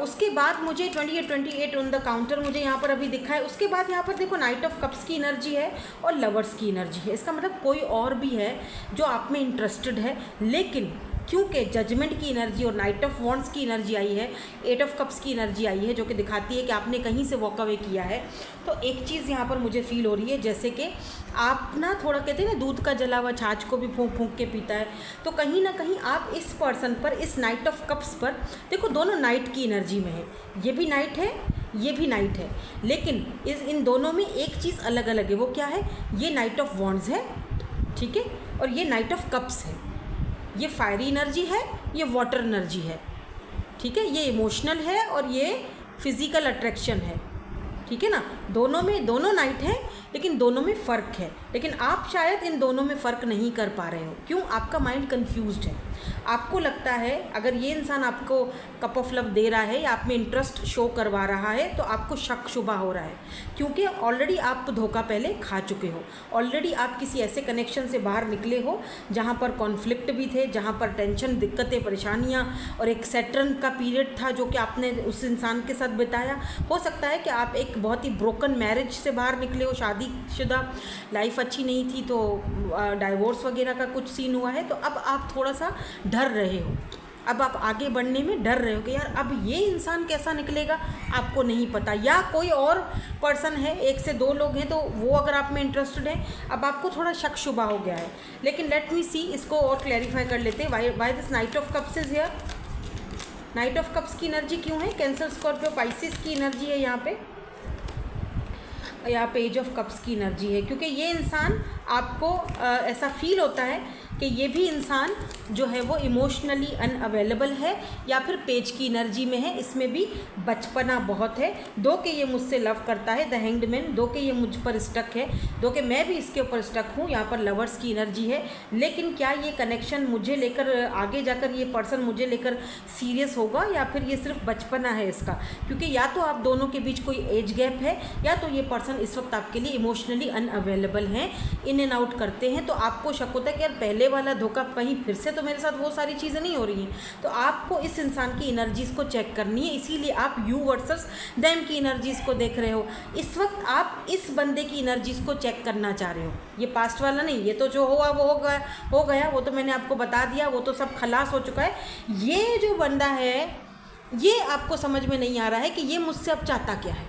उसके बाद मुझे 28 ऑन द काउंटर मुझे यहाँ पर अभी दिखा है। उसके बाद यहाँ पर देखो नाइट ऑफ कप्स की एनर्जी है और लवर्स की एनर्जी है। इसका मतलब कोई और भी है जो आप में इंटरेस्टेड है, लेकिन क्योंकि जजमेंट की एनर्जी और नाइट ऑफ वॉन्ड्स की एनर्जी आई है, 8 ऑफ कप्स की एनर्जी आई है, जो कि दिखाती है कि आपने कहीं से वॉक अवे किया है। तो एक चीज़ यहाँ पर मुझे फील हो रही है, जैसे कि आप ना थोड़ा कहते हैं ना दूध का जला हुआ छाछ को भी फूंक फूंक के पीता है, तो कहीं ना कहीं आप इस पर्सन पर, इस नाइट ऑफ कप्स पर, देखो दोनों नाइट की एनर्जी में है, ये भी नाइट है, ये भी नाइट है, लेकिन इन दोनों में एक चीज़ अलग अलग है। वो क्या है? ये नाइट ऑफ वॉन्ड्स है, ठीक है, और ये नाइट ऑफ कप्स है। ये फायरी एनर्जी है, ये वाटर एनर्जी है, ठीक है, ये इमोशनल है और ये फिज़िकल अट्रैक्शन है। ठीक है ना। दोनों नाइट हैं, लेकिन दोनों में फ़र्क है। लेकिन आप शायद इन दोनों में फ़र्क नहीं कर पा रहे हो। क्यों? आपका माइंड कंफ्यूज्ड है। आपको लगता है अगर ये इंसान आपको कप ऑफ लव दे रहा है या आप में इंटरेस्ट शो करवा रहा है तो आपको शक शुबा हो रहा है, क्योंकि ऑलरेडी आप धोखा पहले खा चुके हो। ऑलरेडी आप किसी ऐसे कनेक्शन से बाहर निकले हो जहाँ पर कॉन्फ्लिक्ट भी थे, जहाँ पर टेंशन, दिक्कतें, परेशानियाँ और एक सेटरन का पीरियड था जो कि आपने उस इंसान के साथ बिताया। हो सकता है कि आप एक बहुत ही ब्रोकन मैरिज से बाहर निकले हो, शादीशुदा लाइफ अच्छी नहीं थी तो डाइवोर्स वगैरह का कुछ सीन हुआ है। तो अब आप थोड़ा सा डर रहे हो, अब आप आगे बढ़ने में डर रहे हो कि यार अब ये इंसान कैसा निकलेगा, आपको नहीं पता। या कोई और पर्सन है, 1 से 2 लोग हैं तो वो अगर आप में इंटरेस्टेड है, अब आपको थोड़ा शक शुबा हो गया है। लेकिन लेट मी सी, इसको और क्लैरिफाई कर लेते हैं। Why this night of cups is here. Night of cups की एनर्जी क्यों है? कैंसर, स्कॉर्पियो, पाइसिस की एनर्जी है यहाँ पे पेज ऑफ कप्स की एनर्जी है, क्योंकि ये इंसान आपको ऐसा फील होता है कि ये भी इंसान जो है वो इमोशनली अनअवेलेबल है या फिर पेज की एनर्जी में है। इसमें भी बचपना बहुत है। दो कि ये मुझसे लव करता है, द हैंग्ड मैन, दो कि ये मुझ पर स्टक है, दो कि मैं भी इसके ऊपर स्टक हूँ। यहाँ पर लवर्स की एनर्जी है। लेकिन क्या ये कनेक्शन मुझे लेकर आगे जाकर ये पर्सन मुझे लेकर सीरियस होगा या फिर ये सिर्फ बचपना है इसका? क्योंकि या तो आप दोनों के बीच कोई एज गैप है या तो ये पर्सन इस वक्त आपके लिए इमोशनली अनअवेलेबल हैं, इन एंड आउट करते हैं। तो आपको शक होता है कि यार पहले वाला धोखा कहीं फिर से तो मेरे साथ वो सारी चीज़ें नहीं हो रही हैं। तो आपको इस इंसान की एनर्जीज़ को चेक करनी है, इसीलिए आप यू वर्सेस देम की एनर्जीज़ को देख रहे हो। इस वक्त आप इस बंदे की एनर्जीज़ को चेक करना चाह रहे हो। ये पास्ट वाला नहीं, ये तो जो हुआ वो हो गया, वो तो मैंने आपको बता दिया, वो तो सब खलास हो चुका है। ये जो बंदा है ये आपको समझ में नहीं आ रहा है कि ये मुझसे अब चाहता क्या है।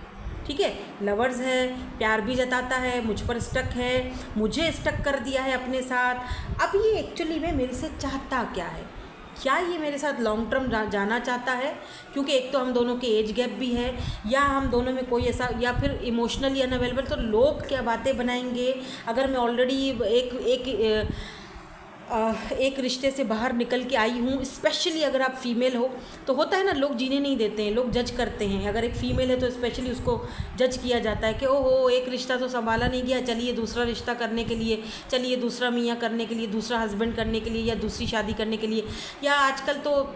ठीक है, लवर्स है, प्यार भी जताता है, मुझ पर स्टक है, मुझे स्टक कर दिया है अपने साथ। अब ये एक्चुअली में मेरे से चाहता क्या है? क्या ये मेरे साथ लॉन्ग टर्म जाना चाहता है? क्योंकि एक तो हम दोनों के एज गैप भी है, या हम दोनों में कोई ऐसा, या फिर इमोशनली अनअवेलेबल। तो लोग क्या बातें बनाएंगे अगर मैं ऑलरेडी एक रिश्ते से बाहर निकल के आई हूँ। स्पेशली अगर आप फीमेल हो तो होता है ना, लोग जीने नहीं देते हैं, लोग जज करते हैं। अगर एक फ़ीमेल है तो स्पेशली उसको जज किया जाता है कि ओहो एक रिश्ता तो संभाला नहीं गया, चलिए दूसरा रिश्ता करने के लिए, चलिए दूसरा मियाँ करने के लिए, दूसरा हस्बैंड करने के लिए, या दूसरी शादी करने के लिए। या आजकल तो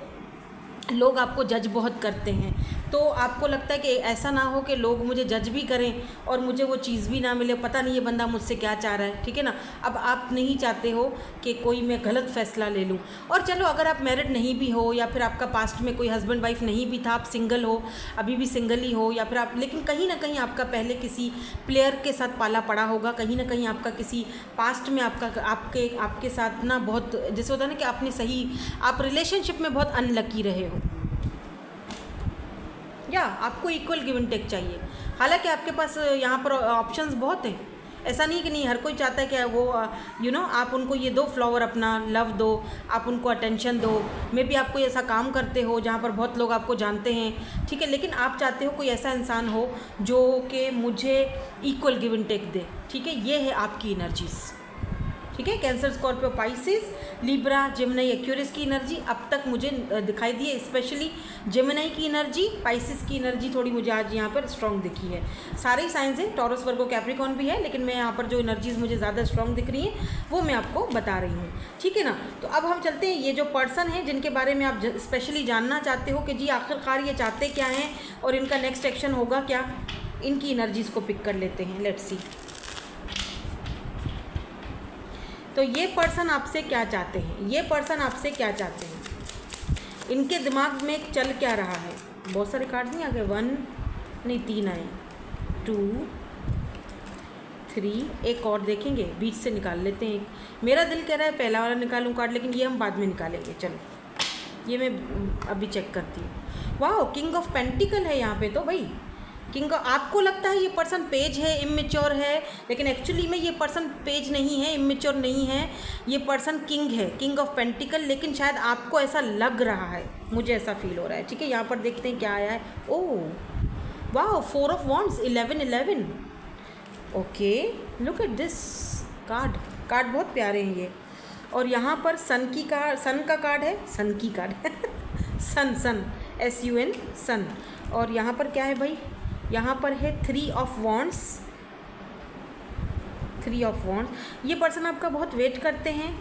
लोग आपको जज बहुत करते हैं। तो आपको लगता है कि ऐसा ना हो कि लोग मुझे जज भी करें और मुझे वो चीज़ भी ना मिले, पता नहीं ये बंदा मुझसे क्या चाह रहा है। ठीक है ना। अब आप नहीं चाहते हो कि कोई मैं गलत फ़ैसला ले लूँ। और चलो अगर आप मैरिड नहीं भी हो या फिर आपका पास्ट में कोई हस्बैंड वाइफ नहीं भी था, आप सिंगल हो, अभी भी सिंगल ही हो, या फिर आप, लेकिन कहीं ना कहीं आपका पहले किसी प्लेयर के साथ पाला पड़ा होगा, कहीं ना कहीं आपका किसी पास्ट में आपके साथ ना बहुत, जैसे होता है ना कि आप रिलेशनशिप में बहुत अनलकी रहे हो, या आपको इक्वल गिव एंड टेक चाहिए। हालांकि आपके पास यहाँ पर ऑप्शंस बहुत हैं। ऐसा नहीं कि नहीं, हर कोई चाहता है कि वो आप उनको ये दो फ्लावर, अपना लव दो, आप उनको अटेंशन दो। मे बी आप कोई ऐसा काम करते हो जहाँ पर बहुत लोग आपको जानते हैं, ठीक है, लेकिन आप चाहते हो कोई ऐसा इंसान हो जो कि मुझे इक्वल गिव एंड टेक दे। ठीक है, ये है आपकी एनर्जीज़। ठीक है, cancer, Scorpio, Pisces, Libra, Gemini, Aquarius की एनर्जी अब तक मुझे दिखाई दी है। स्पेशली जेमिनी की एनर्जी, पाइसिस की एनर्जी थोड़ी मुझे आज यहाँ पर स्ट्रॉन्ग दिखी है। सारे साइंस हैं, टॉरस, वर्गो, कैप्रिकॉर्न भी है, लेकिन मैं यहाँ पर जो एनर्जीज़ मुझे ज़्यादा स्ट्रॉन्ग दिख रही हैं वो मैं आपको बता रही हूँ। ठीक है ना। तो अब हम चलते हैं, ये जो पर्सन है जिनके बारे में आप स्पेशली जानना चाहते हो कि जी आखिरकार ये चाहते क्या हैं और इनका नेक्स्ट एक्शन होगा क्या, इनकी एनर्जीज़ को पिक कर लेते हैं। Let's see. तो ये पर्सन आपसे क्या चाहते हैं, ये पर्सन आपसे क्या चाहते हैं, इनके दिमाग में चल क्या रहा है। बहुत सारे कार्ड नहीं आ गए, 1 नहीं 3 आए, 2 3, एक और देखेंगे, बीच से निकाल लेते हैं। मेरा दिल कह रहा है पहला वाला निकालूं कार्ड, लेकिन ये हम बाद में निकालेंगे। चलो ये मैं अभी चेक करती हूँ। वाह, किंग ऑफ पेंटिकल है यहाँ पे तो भाई। किंग, आपको लगता है ये पर्सन पेज है, इमेच्योर है, लेकिन एक्चुअली में ये पर्सन पेज नहीं है, इमेच्योर नहीं है, ये पर्सन किंग है, किंग ऑफ पेंटिकल। लेकिन शायद आपको ऐसा लग रहा है, मुझे ऐसा फील हो रहा है। ठीक है, यहाँ पर देखते हैं क्या आया है। ओह वाह, 4 of wands, 11 okay, look at this card बहुत प्यारे हैं ये। और यहाँ पर सन का कार्ड है, सन की कार्ड सन SUN सन। और यहाँ पर क्या है भाई, यहाँ पर है 3 ऑफ वॉन्ड्स, 3 ऑफ वॉन्ड्स। ये पर्सन आपका बहुत वेट करते हैं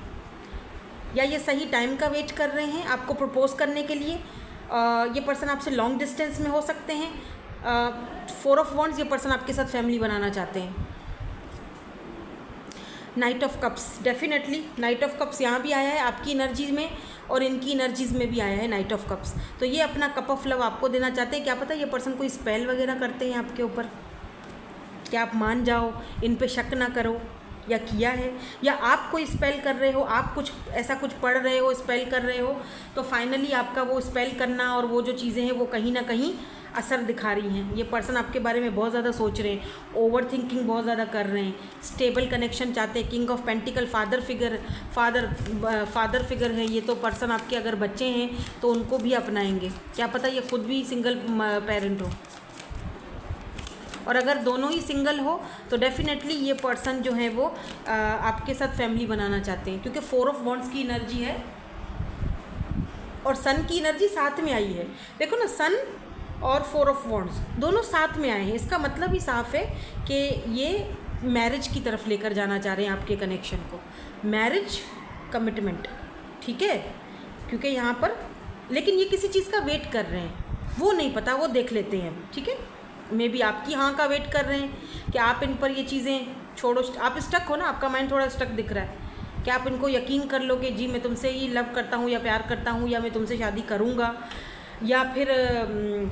या ये सही टाइम का वेट कर रहे हैं आपको प्रपोज करने के लिए। ये पर्सन आपसे लॉन्ग डिस्टेंस में हो सकते हैं। 4 ऑफ वॉन्ड्स, ये पर्सन आपके साथ फैमिली बनाना चाहते हैं। Night of cups, definitely night of cups यहाँ भी आया है आपकी एनर्जी में और इनकी एनर्जीज़ में भी आया है नाइट ऑफ कप्स। तो ये अपना कप ऑफ लव आपको देना चाहते हैं। क्या पता ये पर्सन कोई स्पेल वगैरह करते हैं आपके ऊपर, क्या आप मान जाओ, इन पे शक ना करो, या किया है, या आप कोई स्पेल कर रहे हो, आप कुछ ऐसा कुछ पढ़ रहे हो, स्पेल कर रहे हो, तो फाइनली आपका वो स्पेल करना और वो जो चीज़ें हैं वो कहीं ना कहीं असर दिखा रही हैं। ये पर्सन आपके बारे में बहुत ज़्यादा सोच रहे हैं, ओवर थिंकिंग बहुत ज़्यादा कर रहे हैं, स्टेबल कनेक्शन चाहते हैं। King of pentacle, father figure है ये, तो पर्सन आपके अगर बच्चे हैं तो उनको भी अपनाएंगे। क्या पता ये खुद भी सिंगल पेरेंट हो, और अगर दोनों ही सिंगल हो तो डेफिनेटली ये पर्सन जो है वो आपके साथ फैमिली बनाना चाहते हैं, क्योंकि 4 ऑफ वॉन्ड्स की एनर्जी है और सन की एनर्जी साथ में आई है। देखो ना, सन और 4 ऑफ वॉन्ड्स दोनों साथ में आए हैं। इसका मतलब ही साफ है कि ये मैरिज की तरफ लेकर जाना चाह रहे हैं आपके कनेक्शन को, मैरिज कमिटमेंट, ठीक है। क्योंकि यहाँ पर लेकिन ये किसी चीज़ का वेट कर रहे हैं, वो नहीं पता, वो देख लेते हैं अभी, ठीक है। मे बी आपकी हाँ का वेट कर रहे हैं कि आप इन पर ये चीज़ें छोड़ो। आप स्टक हो ना, आपका माइंड थोड़ा स्टक दिख रहा है कि आप इनको यकीन कर लोगे, जी मैं तुमसे ही लव करता हूँ या प्यार करता हूँ या मैं तुमसे शादी करूँगा, या फिर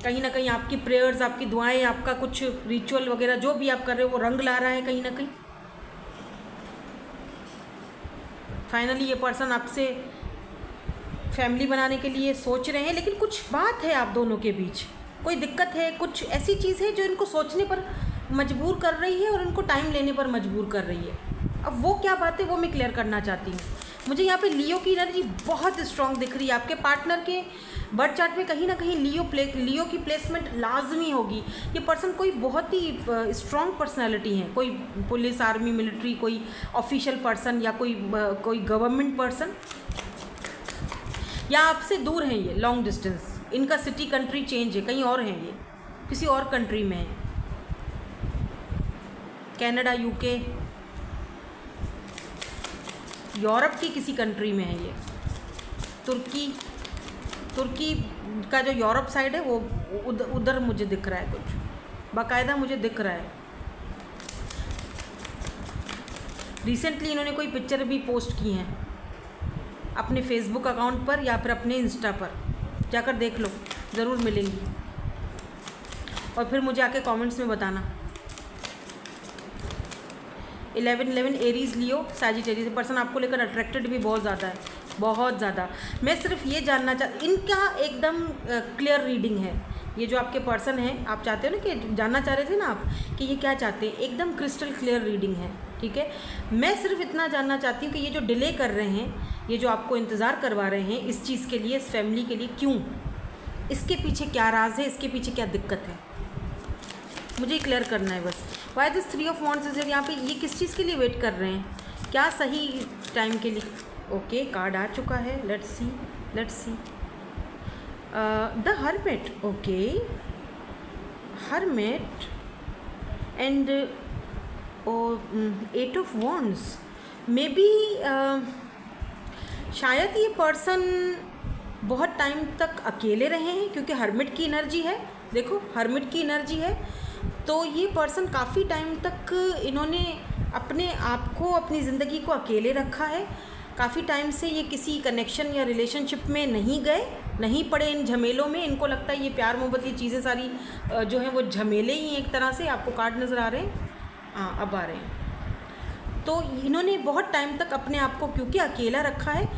कहीं ना कहीं आपकी प्रेयर्स, आपकी दुआएं, आपका कुछ रिचुअल वगैरह जो भी आप कर रहे हो वो रंग ला रहा है कहीं ना कहीं। फाइनली ये पर्सन आपसे फैमिली बनाने के लिए सोच रहे हैं, लेकिन कुछ बात है आप दोनों के बीच, कोई दिक्कत है, कुछ ऐसी चीज़ है जो इनको सोचने पर मजबूर कर रही है और इनको टाइम लेने पर मजबूर कर रही है। अब वो क्या बात है वो मैं क्लियर करना चाहती हूँ। मुझे यहाँ पे लियो की एनर्जी बहुत स्ट्रांग दिख रही है। आपके पार्टनर के बर्थ चार्ट में कहीं ना कहीं लियो की प्लेसमेंट लाजमी होगी। ये पर्सन कोई बहुत ही स्ट्रांग पर्सनैलिटी है, कोई पुलिस, आर्मी, मिलिट्री, कोई ऑफिशियल पर्सन या कोई गवर्नमेंट पर्सन, या आपसे दूर हैं ये, लॉन्ग डिस्टेंस। इनका सिटी कंट्री चेंज है, कहीं और हैं ये, किसी और कंट्री में है, कनाडा, यूके, यूरोप की किसी कंट्री में है ये। तुर्की का जो यूरोप साइड है वो उधर मुझे दिख रहा है, कुछ बाकायदा मुझे दिख रहा है। रिसेंटली इन्होंने कोई पिक्चर भी पोस्ट की हैं अपने फेसबुक अकाउंट पर या फिर अपने इंस्टा पर, जाकर देख लो, ज़रूर मिलेंगी। और फिर मुझे आके कमेंट्स में बताना। 11 एरीज, लियो, सैजिटेरियस पर्सन आपको लेकर अट्रैक्टेड भी बहुत ज़्यादा है, बहुत ज़्यादा। मैं सिर्फ ये जानना इनका एकदम क्लियर रीडिंग है। ये जो आपके पर्सन हैं, आप चाहते हो ना कि जानना चाह रहे थे ना आप कि ये क्या चाहते हैं, एकदम क्रिस्टल क्लियर रीडिंग है, ठीक है। मैं सिर्फ इतना जानना चाहती हूँ कि ये जो डिले कर रहे हैं, ये जो आपको इंतज़ार करवा रहे हैं इस चीज़ के लिए, इस फैमिली के लिए, क्यों, इसके पीछे क्या राज है, इसके पीछे क्या दिक्कत है, मुझे क्लियर करना है बस। Why this 3 of wands is यहाँ पे, ये किस चीज़ के लिए वेट कर रहे हैं, क्या सही टाइम के लिए। ओके, कार्ड आ चुका है, let's see the hermit. Okay, hermit and 8 of wands. May be शायद ये पर्सन बहुत टाइम तक अकेले रहे हैं, क्योंकि हर्मिट की एनर्जी है, देखो हर्मिट की एनर्जी है। तो ये पर्सन काफ़ी टाइम तक इन्होंने अपने आप को, अपनी ज़िंदगी को अकेले रखा है। काफ़ी टाइम से ये किसी कनेक्शन या रिलेशनशिप में नहीं गए, नहीं पड़े इन झमेलों में। इनको लगता है ये प्यार मोहब्बत, ये चीज़ें सारी जो हैं वो झमेले ही एक तरह से। आपको कार्ड नज़र आ रहे हैं, हाँ अब आ रहे हैं। तो इन्होंने बहुत टाइम तक अपने आप को क्योंकि अकेला रखा है,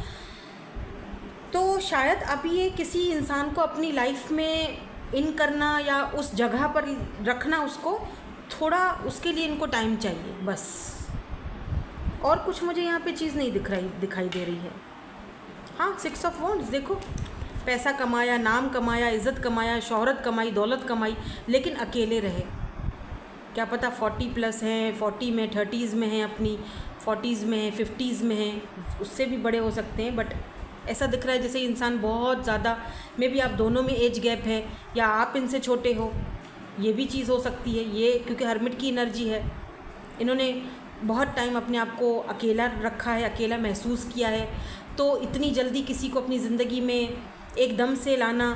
तो शायद अभी ये किसी इंसान को अपनी लाइफ में इन करना या उस जगह पर रखना, उसको थोड़ा उसके लिए इनको टाइम चाहिए बस। और कुछ मुझे यहाँ पे चीज़ नहीं दिखाई दे रही है। हाँ, 6 ऑफ वॉन्ड्स, देखो पैसा कमाया, नाम कमाया, इज़्ज़त कमाया, शोहरत कमाई, दौलत कमाई, लेकिन अकेले रहे। क्या पता 40+ हैं, 40 में, 30s में हैं, अपनी 40s में हैं, 50s में हैं, उससे भी बड़े हो सकते हैं। बट ऐसा दिख रहा है जैसे इंसान बहुत ज़्यादा, मे बी आप दोनों में एज गैप है या आप इनसे छोटे हो, ये भी चीज़ हो सकती है। ये क्योंकि हर्मिट की एनर्जी है, इन्होंने बहुत टाइम अपने आप को अकेला रखा है, अकेला महसूस किया है, तो इतनी जल्दी किसी को अपनी ज़िंदगी में एकदम से लाना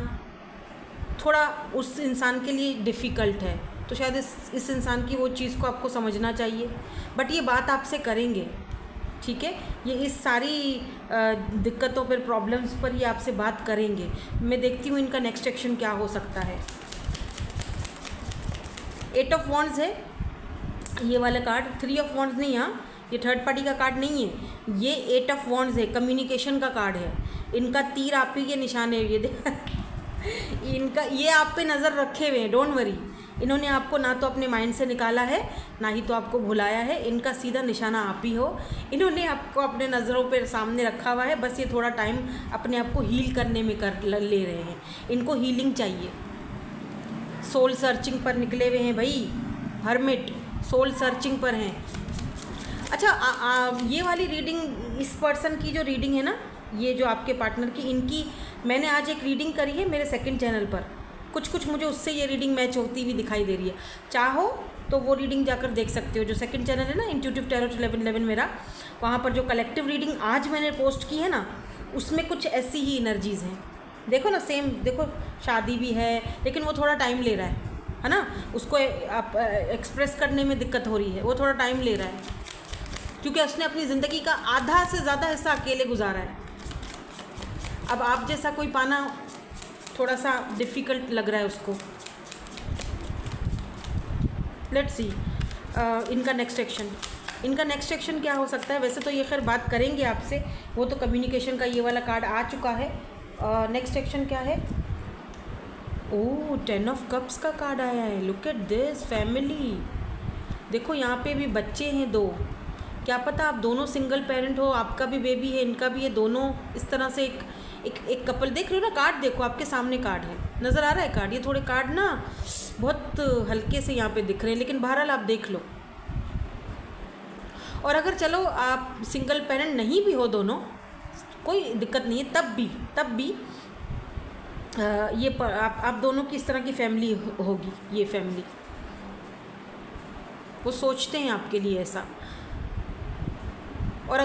थोड़ा उस इंसान के लिए डिफ़िकल्ट है। तो शायद इस इंसान की वो चीज़ को आपको समझना चाहिए, बट ये बात आपसे करेंगे, ठीक है। ये इस सारी दिक्कतों पर, प्रॉब्लम्स पर ये आपसे बात करेंगे। मैं देखती हूँ इनका नेक्स्ट एक्शन क्या हो सकता है। 8 ऑफ वॉन्ड्स है ये वाला कार्ड, 3 ऑफ वॉन्ड्स नहीं, हाँ ये थर्ड पार्टी का कार्ड नहीं है, ये 8 ऑफ वॉन्ड्स है, कम्युनिकेशन का कार्ड है। इनका तीर आप ही के निशान है, ये इनका ये आप पे नज़र रखे हुए हैं, डोंट वरी। इन्होंने आपको ना तो अपने माइंड से निकाला है, ना ही तो आपको भुलाया है, इनका सीधा निशाना आप ही हो। इन्होंने आपको अपने नज़रों पे सामने रखा हुआ है, बस ये थोड़ा टाइम अपने आप को हील करने में ले रहे हैं। इनको हीलिंग चाहिए, सोल सर्चिंग पर निकले हुए हैं भाई, हर्मिट सोल सर्चिंग पर हैं। अच्छा ये वाली रीडिंग, इस पर्सन की जो रीडिंग है ना, ये जो आपके पार्टनर की, इनकी मैंने आज एक रीडिंग करी है मेरे सेकंड चैनल पर। कुछ मुझे उससे ये रीडिंग मैच होती हुई दिखाई दे रही है। चाहो तो वो रीडिंग जाकर देख सकते हो, जो सेकंड चैनल है ना, इंट्यूटिव टैरोट 1111 मेरा, वहाँ पर जो कलेक्टिव रीडिंग आज मैंने पोस्ट की है ना, उसमें कुछ ऐसी ही एनर्जीज़ हैं। देखो ना, सेम देखो, शादी भी है लेकिन वो थोड़ा टाइम ले रहा है ना, उसको आप एक्सप्रेस करने में दिक्कत हो रही है, वो थोड़ा टाइम ले रहा है क्योंकि उसने अपनी ज़िंदगी का आधा से ज़्यादा हिस्सा अकेले गुजारा है। अब आप जैसा कोई पाना थोड़ा सा डिफ़िकल्ट लग रहा है उसको। लेट्स सी इनका नेक्स्ट एक्शन, इनका नेक्स्ट एक्शन क्या हो सकता है। वैसे तो ये खैर बात करेंगे आपसे, वो तो कम्युनिकेशन का ये वाला कार्ड आ चुका है। नेक्स्ट एक्शन क्या है? ओह 10 ऑफ कप्स का कार्ड आया है। लुक एट दिस फैमिली, देखो यहाँ पे भी बच्चे हैं 2। क्या पता आप दोनों सिंगल पेरेंट हो, आपका भी बेबी है, इनका भी है, दोनों इस तरह से एक कपल। देख रहे हो ना, कार्ड देखो आपके सामने कार्ड है, नज़र आ रहा है कार्ड। ये थोड़े कार्ड ना बहुत हल्के से यहाँ पे दिख रहे हैं, लेकिन बहरहाल आप देख लो। और अगर चलो आप सिंगल पेरेंट नहीं भी हो, दोनों कोई दिक्कत नहीं है, तब भी ये आप दोनों की इस तरह की फैमिली होगी। ये फैमिली वो सोचते हैं आपके लिए ऐसा। और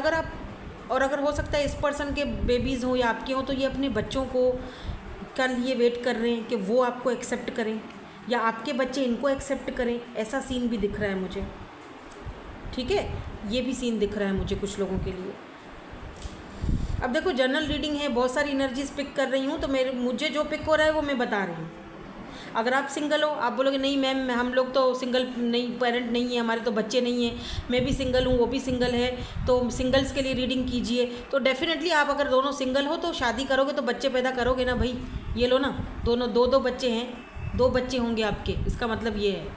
अगर हो सकता है इस पर्सन के बेबीज़ हो या आपके हो, तो ये अपने बच्चों को का लिए वेट कर रहे हैं कि वो आपको एक्सेप्ट करें या आपके बच्चे इनको एक्सेप्ट करें। ऐसा सीन भी दिख रहा है मुझे, ठीक है, ये भी सीन दिख रहा है मुझे कुछ लोगों के लिए। अब देखो जनरल रीडिंग है, बहुत सारी एनर्जीज पिक कर रही हूँ, तो मुझे जो पिक हो रहा है वो मैं बता रही हूँ। अगर आप सिंगल हो, आप बोलोगे नहीं मैम हम लोग तो सिंगल नहीं, पेरेंट नहीं है, हमारे तो बच्चे नहीं हैं, मैं भी सिंगल हूँ वो भी सिंगल है, तो सिंगल्स के लिए रीडिंग कीजिए। तो डेफिनेटली आप अगर दोनों सिंगल हो तो शादी करोगे तो बच्चे पैदा करोगे ना भाई। ये लो ना, दोनों दो बच्चे हैं, 2 बच्चे होंगे आपके, इसका मतलब ये है।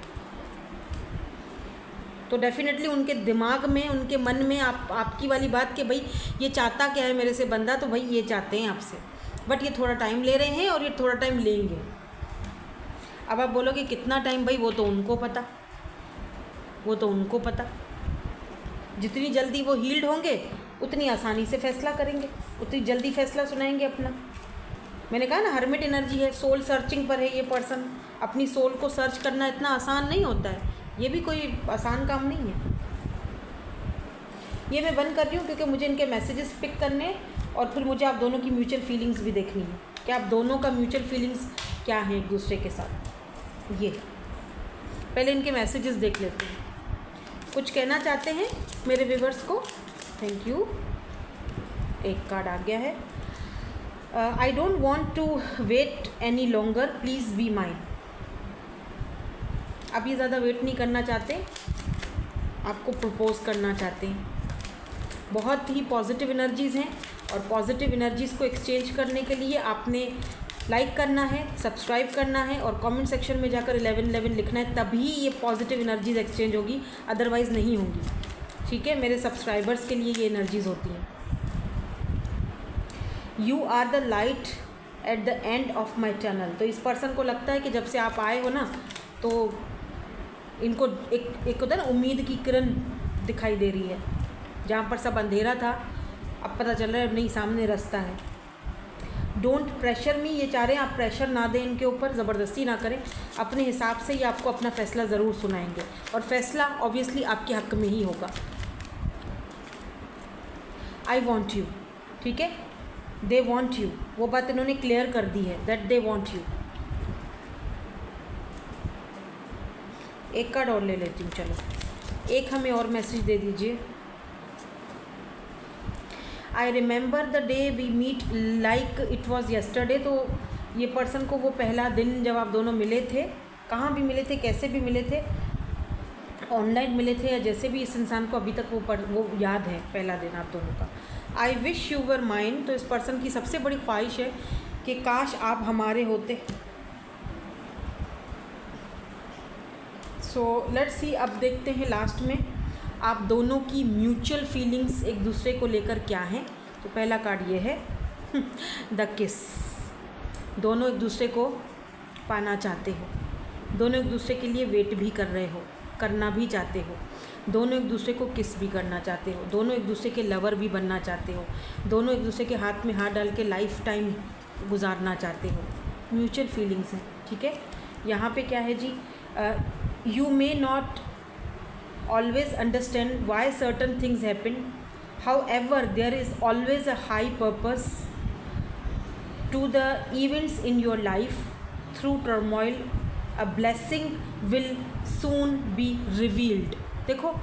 तो डेफिनेटली उनके दिमाग में, उनके मन में आपकी वाली बात कि भाई ये चाहता क्या है मेरे से बंदा, तो भाई ये चाहते हैं आपसे, बट ये थोड़ा टाइम ले रहे हैं और ये थोड़ा टाइम लेंगे। अब आप बोलोगे कितना टाइम, भाई वो तो उनको पता। जितनी जल्दी वो हील्ड होंगे उतनी आसानी से फैसला करेंगे, उतनी जल्दी फैसला सुनाएंगे अपना। मैंने कहा ना हर्मिट एनर्जी है, सोल सर्चिंग पर है ये पर्सन। अपनी सोल को सर्च करना इतना आसान नहीं होता है, ये भी कोई आसान काम नहीं है। ये मैं बंद कर रही हूँ क्योंकि मुझे इनके मैसेजेस पिक करने और फिर मुझे आप दोनों की म्यूचुअल फीलिंग्स भी देखनी है कि आप दोनों का म्यूचुअल फीलिंग्स क्या है एक दूसरे के साथ। ये पहले इनके मैसेजेस देख लेते हैं, कुछ कहना चाहते हैं मेरे व्यूवर्स को। थैंक यू, एक कार्ड आ गया है। I don't want to wait any longer, please be mine. अब ये ज़्यादा वेट नहीं करना चाहते, आपको प्रपोज करना चाहते हैं। बहुत ही पॉजिटिव एनर्जीज़ हैं और पॉजिटिव एनर्जीज़ को एक्सचेंज करने के लिए आपने लाइक करना है, सब्सक्राइब करना है और कमेंट सेक्शन में जाकर 1111 लिखना है, तभी ये पॉजिटिव एनर्जीज़ एक्सचेंज होगी, अदरवाइज़ नहीं होगी। ठीक है, मेरे सब्सक्राइबर्स के लिए ये एनर्जीज़ होती हैं। You are the light at the end of my tunnel. तो इस पर्सन को लगता है कि जब से आप आए हो ना, तो इनको एक होता है ना, उम्मीद की किरण दिखाई दे रही है। जहाँ पर सब अंधेरा था अब पता चल रहा है नहीं, सामने रास्ता है। डोंट प्रेशर मी, ये चाह रहे हैं आप प्रेशर ना दें इनके ऊपर, ज़बरदस्ती ना करें, अपने हिसाब से ये आपको अपना फ़ैसला ज़रूर सुनाएंगे और फैसला ऑब्वियसली आपके हक़ में ही होगा। आई वॉन्ट यू, ठीक है, दे वॉन्ट यू, वो बात इन्होंने क्लियर कर दी है दैट दे वॉन्ट यू। एक कार्ड और ले लेती हूँ, चलो एक हमें और मैसेज दे दीजिए। I remember the day we meet like it was yesterday. तो ये पर्सन को वो पहला दिन जब आप दोनों मिले थे, कहाँ भी मिले थे, कैसे भी मिले थे, ऑनलाइन मिले थे या जैसे भी, इस इंसान को अभी तक वो याद है पहला दिन आप दोनों का। I wish you were mine, तो इस पर्सन की सबसे बड़ी ख्वाहिश है कि काश आप हमारे होते। सो लेट्स सी, अब देखते हैं लास्ट में आप दोनों की म्यूचुअल फीलिंग्स एक दूसरे को लेकर क्या हैं। तो पहला कार्ड ये है द किस। दोनों एक दूसरे को पाना चाहते हो, दोनों एक दूसरे के लिए वेट भी कर रहे हो, करना भी चाहते हो, दोनों एक दूसरे को किस भी करना चाहते हो, दोनों एक दूसरे के लवर भी बनना चाहते हो, दोनों एक दूसरे के हाथ में हाथ डाल के लाइफ टाइम गुजारना चाहते हो। म्यूचुअल फीलिंग्स हैं, ठीक है। यहाँ पे क्या है जी, you may not always understand why certain things happen, however there is always a high purpose to the events in your life. Through turmoil a blessing will soon be revealed। देखो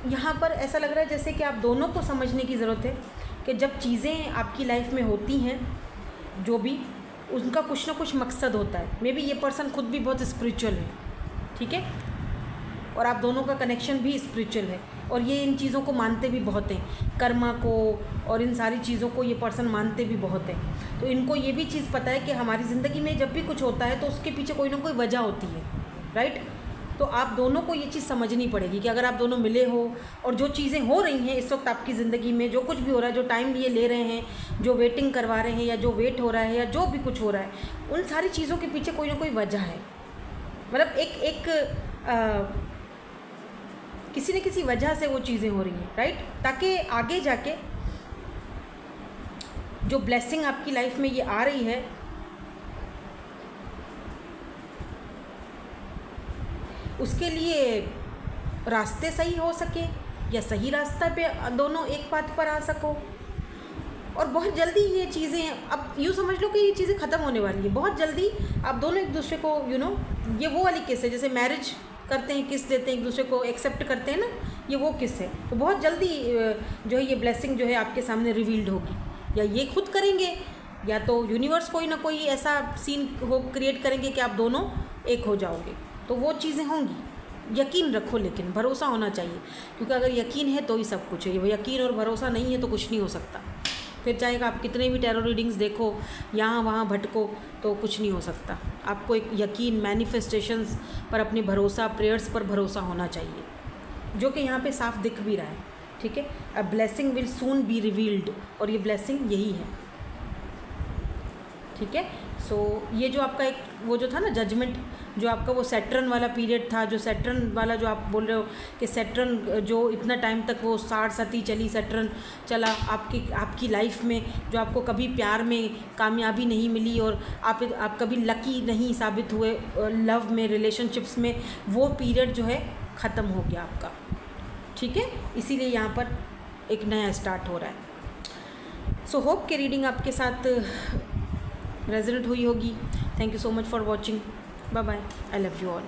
यहाँ पर ऐसा लग रहा है जैसे कि आप दोनों को समझने की ज़रूरत है कि जब चीज़ें आपकी लाइफ में होती हैं, जो भी उनका कुछ ना कुछ मकसद होता है। मे बी ये पर्सन खुद भी बहुत स्पिरिचुअल है, ठीक है, और आप दोनों का कनेक्शन भी स्पिरिचुअल है, और ये इन चीज़ों को मानते भी बहुत हैं, कर्मा को और इन सारी चीज़ों को ये पर्सन मानते भी बहुत हैं। तो इनको ये भी चीज़ पता है कि हमारी ज़िंदगी में जब भी कुछ होता है तो उसके पीछे कोई ना कोई वजह होती है, राइट। तो आप दोनों को ये चीज़ समझनी पड़ेगी कि अगर आप दोनों मिले हो और जो चीज़ें हो रही हैं इस वक्त आपकी ज़िंदगी में, जो कुछ भी हो रहा है, जो टाइम ये ले रहे हैं, जो वेटिंग करवा रहे हैं या जो वेट हो रहा है या जो भी कुछ हो रहा है, उन सारी चीज़ों के पीछे कोई ना कोई वजह है। मतलब एक किसी न किसी वजह से वो चीज़ें हो रही हैं, राइट, ताकि आगे जाके जो ब्लेसिंग आपकी लाइफ में ये आ रही है उसके लिए रास्ते सही हो सके या सही रास्ता पे दोनों एक पाथ पर आ सको। और बहुत जल्दी ये चीज़ें, अब यूँ समझ लो कि ये चीज़ें ख़त्म होने वाली है बहुत जल्दी। आप दोनों एक दूसरे को ये वो वाली किस है, जैसे मैरिज करते हैं, किस देते हैं एक दूसरे को, एक्सेप्ट करते हैं ना, ये वो किस है। तो बहुत जल्दी जो है ये ब्लेसिंग जो है आपके सामने रिवील्ड होगी, या ये खुद करेंगे या तो यूनिवर्स कोई ना कोई ऐसा सीन हो क्रिएट करेंगे कि आप दोनों एक हो जाओगे। तो वो चीज़ें होंगी, यकीन रखो, लेकिन भरोसा होना चाहिए, क्योंकि अगर यकीन है तो ही सब कुछ है। ये यकीन और भरोसा नहीं है तो कुछ नहीं हो सकता। फिर चाहे आप कितने भी टैरो रीडिंग्स देखो, यहाँ वहाँ भटको, तो कुछ नहीं हो सकता। आपको एक यकीन, मैनिफेस्टेशंस पर अपनी भरोसा, प्रेयर्स पर भरोसा होना चाहिए, जो कि यहाँ पे साफ दिख भी रहा है, ठीक है। A blessing will soon be revealed, और ये ब्लेसिंग यही है, ठीक है। सो ये जो आपका एक वो जो था ना जजमेंट, जो आपका वो सैटर्न वाला पीरियड था, जो सैटर्न वाला जो आप बोल रहे हो कि सैटर्न जो इतना टाइम तक वो साढ़ सती चली, सैटर्न चला आपकी लाइफ में, जो आपको कभी प्यार में कामयाबी नहीं मिली और आप कभी लकी नहीं साबित हुए लव में, रिलेशनशिप्स में, वो पीरियड जो है ख़त्म हो गया आपका, ठीक है। इसीलिए यहाँ पर एक नया स्टार्ट हो रहा है। सो होप कि रीडिंग आपके साथ रेजोनेट हुई होगी। Thank you so much for watching. Bye bye, I love you all.